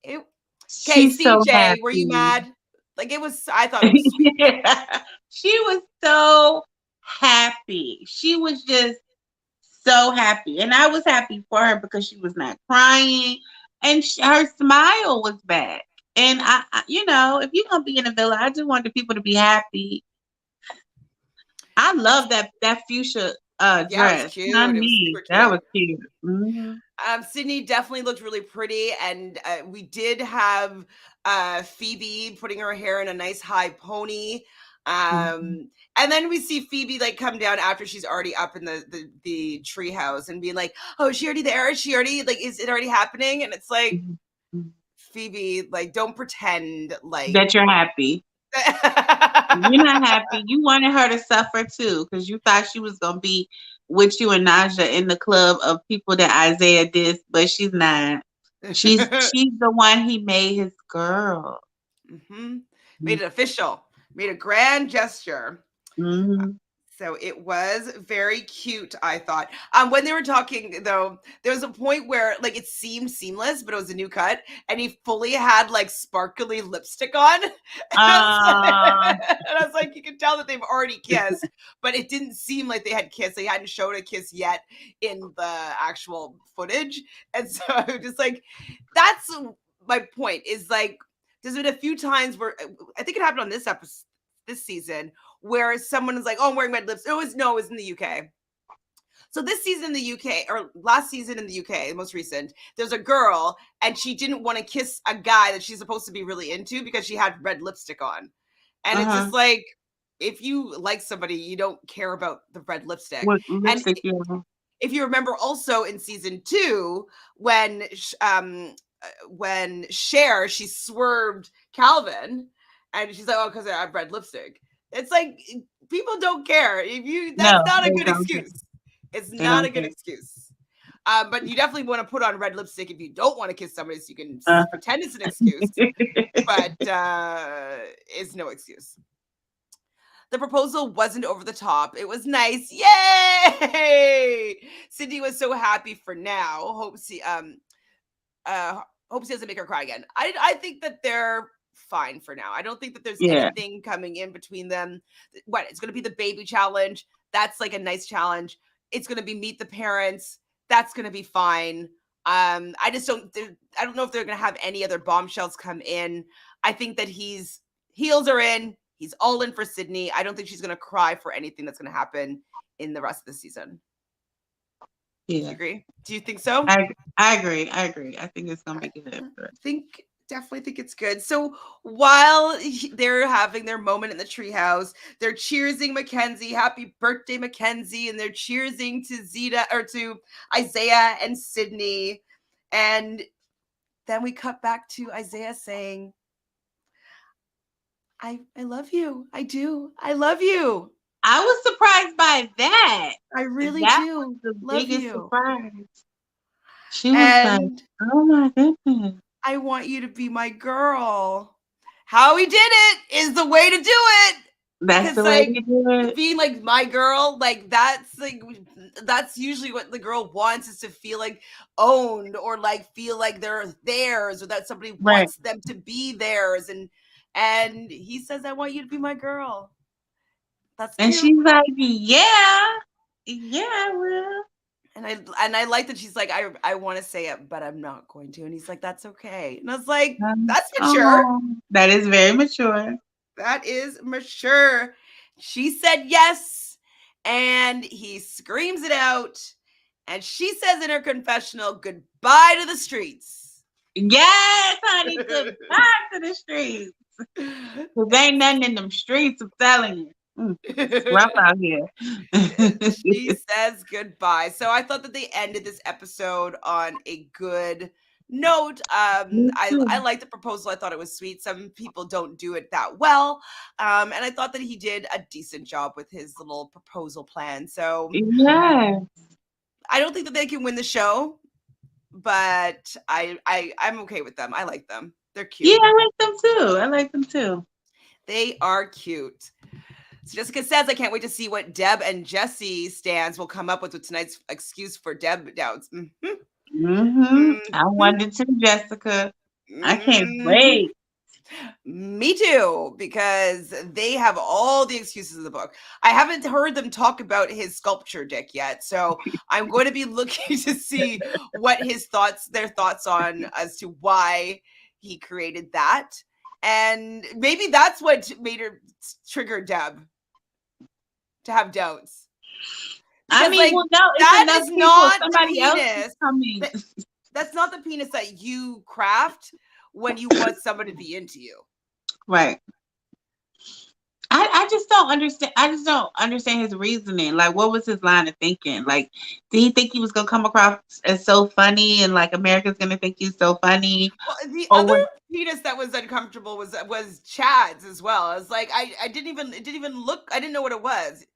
it okay, She's so CJ, were you happy. mad? Like I thought it was sweet. Yeah. She was so happy. She was just so happy. And I was happy for her because she was not crying, and her smile was back. And if you're going to be in a villa, I just want the people to be happy. I love that fuchsia Yeah, it was dress. cute. It was Honey, super that cute. was cute. Hmm. Sydney definitely looked really pretty, and we did have Phoebe putting her hair in a nice high pony. Hmm. And then we see Phoebe like come down after she's already up in the tree house and being like, "Oh, is she already there? Is she already like? Is it already happening?" And it's like, Hmm. Phoebe, like, don't pretend like. That you're happy. You're not happy. You wanted her to suffer too, because you thought she was gonna be with you and Naja in the club of people that Isaiah did, but she's not. She's the one he made his girl. Mm-hmm. Made it official. Made a grand gesture. Mm-hmm. So it was very cute, I thought. When they were talking, though, there was a point where like it seemed seamless, but it was a new cut, and he fully had like sparkly lipstick on. Uh, And I was like, you can tell that they've already kissed, but it didn't seem like they had kissed. They hadn't showed a kiss yet in the actual footage, and so I was just like, that's my point. Is like, there's been a few times where I think it happened on this episode, this season, where someone is like, "Oh, I'm wearing red lips." It was in the UK. So this season in the UK, or last season in the UK, the most recent, there's a girl, and she didn't want to kiss a guy that she's supposed to be really into because she had red lipstick on. And it's uh-huh. just like, if you like somebody, you don't care about the red lipstick. With And lipstick, yeah. if you remember, also in season 2, when she swerved Calvin, and she's like, "Oh, because I have red lipstick." It's like, people don't care. If you, that's No, not a they good don't care. excuse. It's They not a don't good care. excuse. But you definitely want to put on red lipstick if you don't want to kiss somebody, so you can Uh, pretend it's an excuse. But it's no excuse. The proposal wasn't over the top. It was nice. Yay! Cindy was so happy for now. Hope she doesn't make her cry again. I think that they're fine for now. I don't think that there's yeah, anything coming in between them. What, it's going to be the baby challenge. That's like a nice challenge. It's going to be meet the parents. That's going to be fine. I just don't. I don't know if they're going to have any other bombshells come in. I think that heels are in. He's all in for Sydney. I don't think she's going to cry for anything that's going to happen in the rest of the season. Do you yeah. agree? Do you think so? I agree. I agree. I think it's gonna I be good. think definitely think it's good. So while they're having their moment in the treehouse, they're cheersing Mackenzie, happy birthday, Mackenzie, and they're cheersing to Zeta or to Isaiah and Sydney. And then we cut back to Isaiah saying, I love you. I do. I love you. I was surprised by that. I really That was do the love biggest you. surprise. She was like, And "Oh my goodness." I want you to be my girl. How he did it is the way to do it. That's Cause the way like to do it. being like my girl, like that's usually what the girl wants, is to feel like owned, or like feel like they're theirs, or that somebody Right. wants them to be theirs. And he says, I want you to be my girl. That's And cute. she's like, "Yeah, yeah, I will." And I like that she's like, I want to say it, but I'm not going to. And he's like, that's okay. And I was like, that's mature. Oh, that is very mature. That is mature. She said yes, and he screams it out. And she says in her confessional, goodbye to the streets. Yes, honey, goodbye to the streets. Cause ain't nothing in them streets, I'm telling you. It's rough out here. She says goodbye. So I thought that they ended this episode on a good note. Me I too. like the proposal. I thought it was sweet. Some people don't do it that well. And I thought that he did a decent job with his little proposal plan. So Yeah. I don't think that they can win the show, but I'm okay with them. I like them. They're Yeah, cute. I like them too. I like them too. They are cute. So Jessica says, I can't wait to see what Deb and Jesse stands will come up with tonight's excuse for Deb doubts. Mm-hmm. I Mm-hmm. wanted to, Jessica. I can't Mm-hmm. wait. Me too, because they have all the excuses in the book. I haven't heard them talk about his sculpture dick yet, so I'm going to be looking to see what their thoughts on as to why he created that, and maybe that's what made her trigger Deb to have doubts. I Because mean, like well, no, it's that enough is people. not the Somebody else is penis. coming. That's not the penis that you craft when you want somebody to be into you. Right. I just don't understand. I just don't understand his reasoning. Like, what was his line of thinking? Like, did he think he was gonna come across as so funny, and like America's gonna think he's so funny, Well, the or other what? penis that was uncomfortable was Chad's as well. I was like, I didn't even it didn't even look. I didn't know what it was.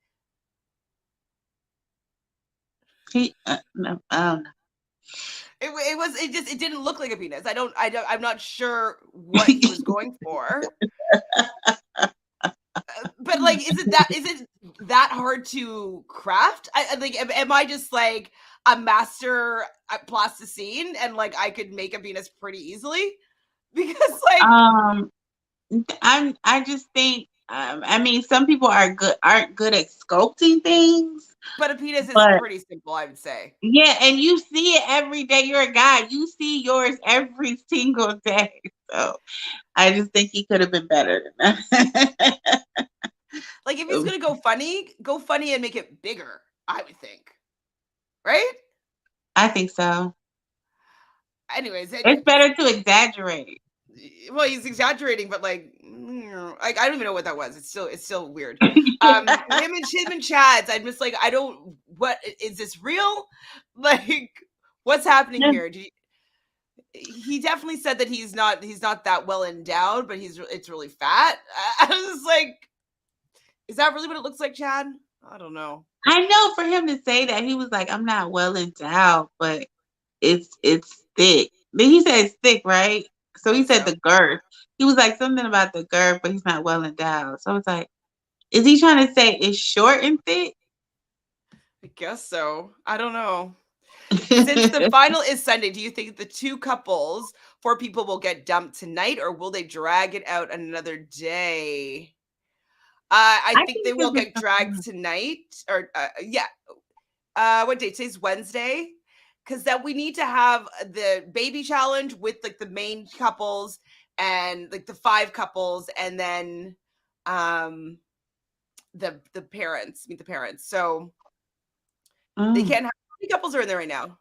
He, no, It didn't look like a penis. I'm not sure what he was going for. But like, is it that hard to craft? I like, am I just like a master at plasticine and like I could make a penis pretty easily? Because like, um, I just think. I mean, some people aren't good at sculpting things, but a penis is but pretty simple, I would say. yeah, and you see it every day. You're a guy. You see yours every single day. So I just think he could have been better than that. Like if he's gonna go funny and make it bigger, I would think. Right? I think so. Anyways, It's better to exaggerate. well, he's exaggerating, but like I don't even know what that was. It's still weird. Him and Chad's. I'm just like, I don't. What is this real? Like, what's happening here? He definitely said that he's not that well endowed, but it's really fat. I was just like, is that really what it looks like, Chad? I don't know. I know for him to say that he was like, I'm not well endowed, but it's thick. Then he said it's thick, right? So I he think said so. the girth. He was like something about the girth, but he's not well endowed. So I was like, is he trying to say it's short and thick? I guess so. I don't know. Since the final is Sunday, do you think the four people will get dumped tonight, or will they drag it out another day? I I think think they will it'll be get dragged tonight, or yeah. What day? Today's Wednesday, because that we need to have the baby challenge with like the main couples and like the five couples, and then um the parents meet the parents. So they mm, can't have how many couples are in there right now?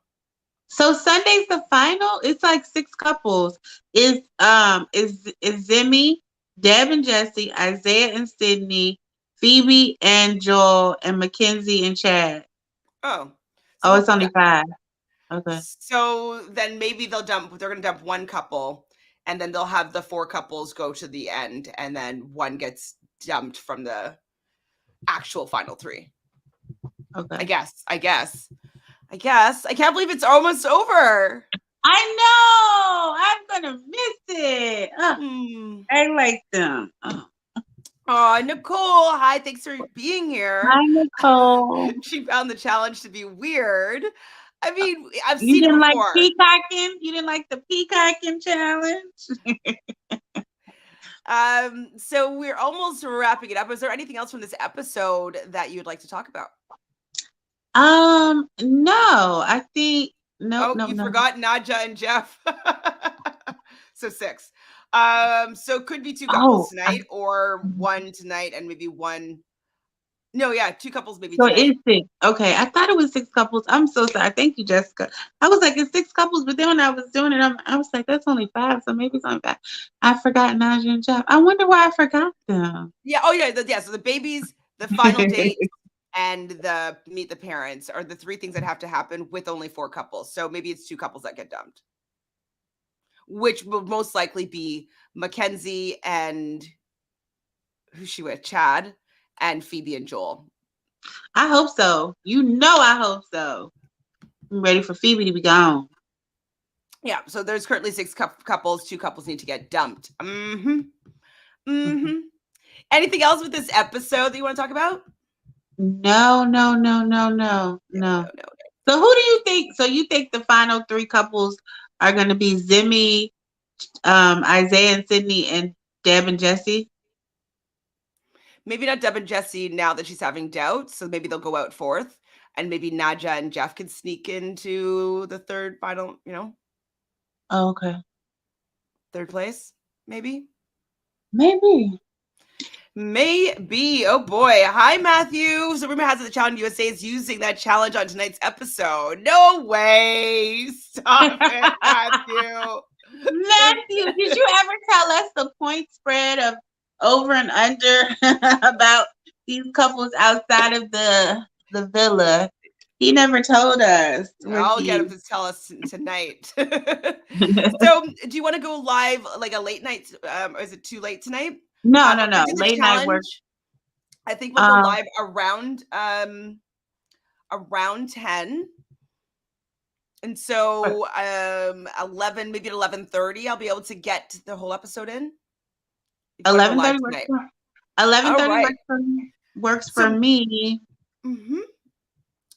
So Sunday's the final. It's like 6 couples. Is Zimmy, Deb and Jesse, Isaiah and Sydney, Phoebe and Joel, and Mackenzie and Chad. Oh, Oh, so it's only 5. Okay. so then maybe they're gonna dump one couple, and then they'll have the 4 couples go to the end, and then one gets dumped from the actual final 3. Okay. I guess. I can't believe it's almost over. I know. I'm gonna miss it. Hmm. I like them. Oh, Nicole, hi, thanks for being here. Hi, Nicole. She found the challenge to be weird. I mean, I've You seen it didn't like before. peacocking? You didn't like the peacocking challenge? So we're almost wrapping it up. Is there anything else from this episode that you'd like to talk about? No, I think Oh, no. you forgot Nadja and Jeff. So 6. So could be 2 couples Oh, tonight, or 1 tonight and maybe 1. No, yeah, 2 couples maybe so it is tonight. 6. Okay, I thought it was 6 couples. I'm so sorry. Thank you, Jessica. I was like, it's 6 couples, but then when I was doing it, I was like, that's only 5, so maybe it's only 5. I forgot Naja and Jeff. I wonder why I forgot them. Yeah. Oh, yeah. Yeah. So the babies, the final date, and the meet the parents are the 3 things that have to happen with only 4 couples. So maybe it's 2 couples that get dumped, which will most likely be Mackenzie and who's she with? Chad and Phoebe and Joel. I hope so. I hope so. I'm ready for Phoebe to be gone. Yeah. So there's currently 6 couples. 2 couples need to get dumped. Mm-hmm. Mm-hmm. Anything else with this episode that you want to talk about? No. No. So who do you think? So you think the final 3 couples are going to be Zimmy, Isaiah and Sydney, and Deb and Jesse? Maybe not Deb and Jesse now that she's having doubts. So maybe they'll go out 4th, and maybe Nadja and Jeff can sneak into the 3rd final, Oh, okay. 3rd place, maybe. Maybe. Maybe. Oh boy. Hi, Matthew. So rumor has it the Challenge USA is using that challenge on tonight's episode. No way. Stop it, Matthew. Matthew, did you ever tell us the point spread of over and under about these couples outside of the villa? He never told us. I'll get him to tell us tonight. So, do you want to go live like a late night? Or is it too late tonight? No. We did the Late night work. challenge. I think we'll go live around 10. And so 11, maybe at 11:30, I'll be able to get the whole episode in. 11:30 works. 11:30 works for me. Mm-hmm.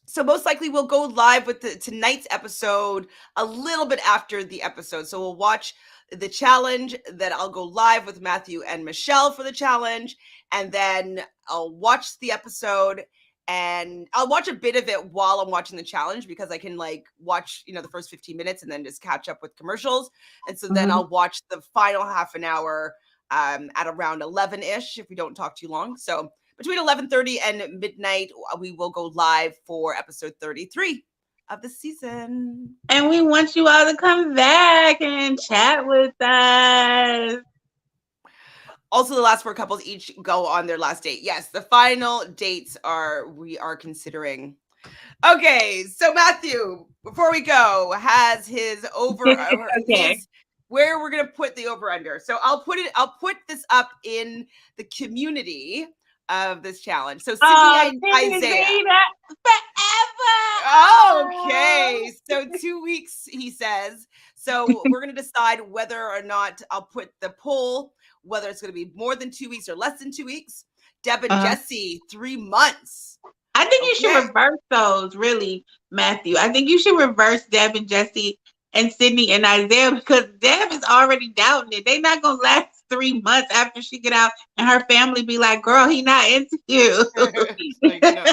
So most likely we'll go live with tonight's episode a little bit after the episode. So we'll watch the challenge, then I'll go live with Matthew and Michelle for the challenge, and then I'll watch the episode, and I'll watch a bit of it while I'm watching the challenge, because I can like watch, the first 15 minutes and then just catch up with commercials. And so then I'll watch the final half an hour at around 11-ish if we don't talk too long. So between 11:30 and midnight, we will go live for episode 33 of the season. And we want you all to come back and chat with us. Also, the last 4 couples each go on their last date. Yes, the final dates we are considering. Okay, so Matthew, before we go, has his where we're gonna put the over under. So I'll put this up in the community of this challenge. So Sydney and Isaiah. Forever. Okay, so 2 weeks, he says. So we're going to decide whether or not I'll put the poll, whether it's going to be more than 2 weeks or less than 2 weeks. Deb and Jesse, 3 months. I think you should reverse those, really, Matthew. I think you should reverse Deb and Jesse and Sydney and Isaiah, because Deb is already doubting it. They're not going to last 3 months after she get out and her family be like, girl, he not into you. Like, no.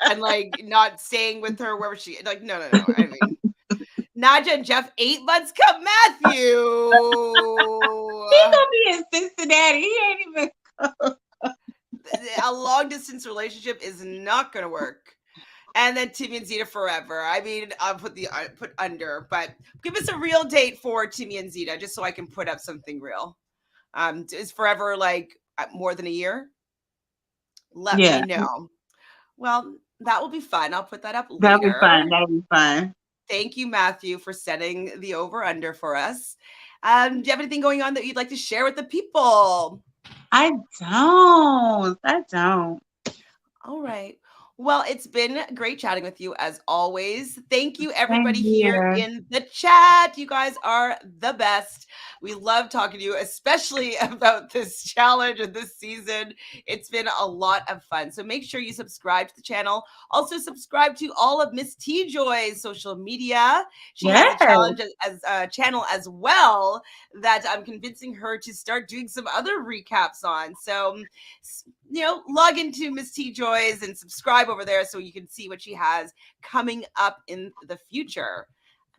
And like not staying with her wherever she, like, no. I mean, Nadja and Jeff, 8 months. Come, Matthew. He's gonna be in Cincinnati. He ain't even. A long distance relationship is not going to work. And then Timmy and Zeta forever. I mean, I'll put under, but give us a real date for Timmy and Zeta, just so I can put up something real. Is forever like more than a year? Let me Yeah, know. Well, that will be fun. I'll put that up that'll be later. fun. That'll be fun. Thank you, Matthew, for setting the over under for us. Do you have anything going on that you'd like to share with the people? I don't. I don't. All right. Well, it's been great chatting with you as always. Thank you, everybody Same here here. in the chat. You guys are the best. We love talking to you, especially about this challenge and this season. It's been a lot of fun. So make sure you subscribe to the channel. Also, subscribe to all of Miss TJoy's social media. She has a Yes. challenge as a channel as well that I'm convincing her to start doing some other recaps on. So log into Miss TJoy's and subscribe over there so you can see what she has coming up in the future.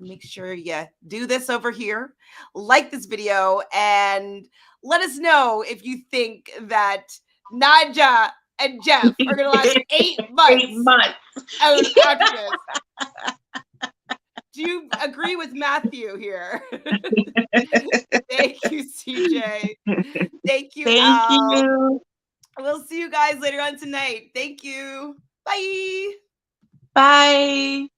Make sure you do this over here, like this video, and let us know if you think that Naja and Jeff are going to last 8 months. 8 months. After this. Do you agree with Matthew here? Thank you, CJ. Thank you, Thank Al. you. We'll see you guys later on tonight. Thank you. Bye. Bye.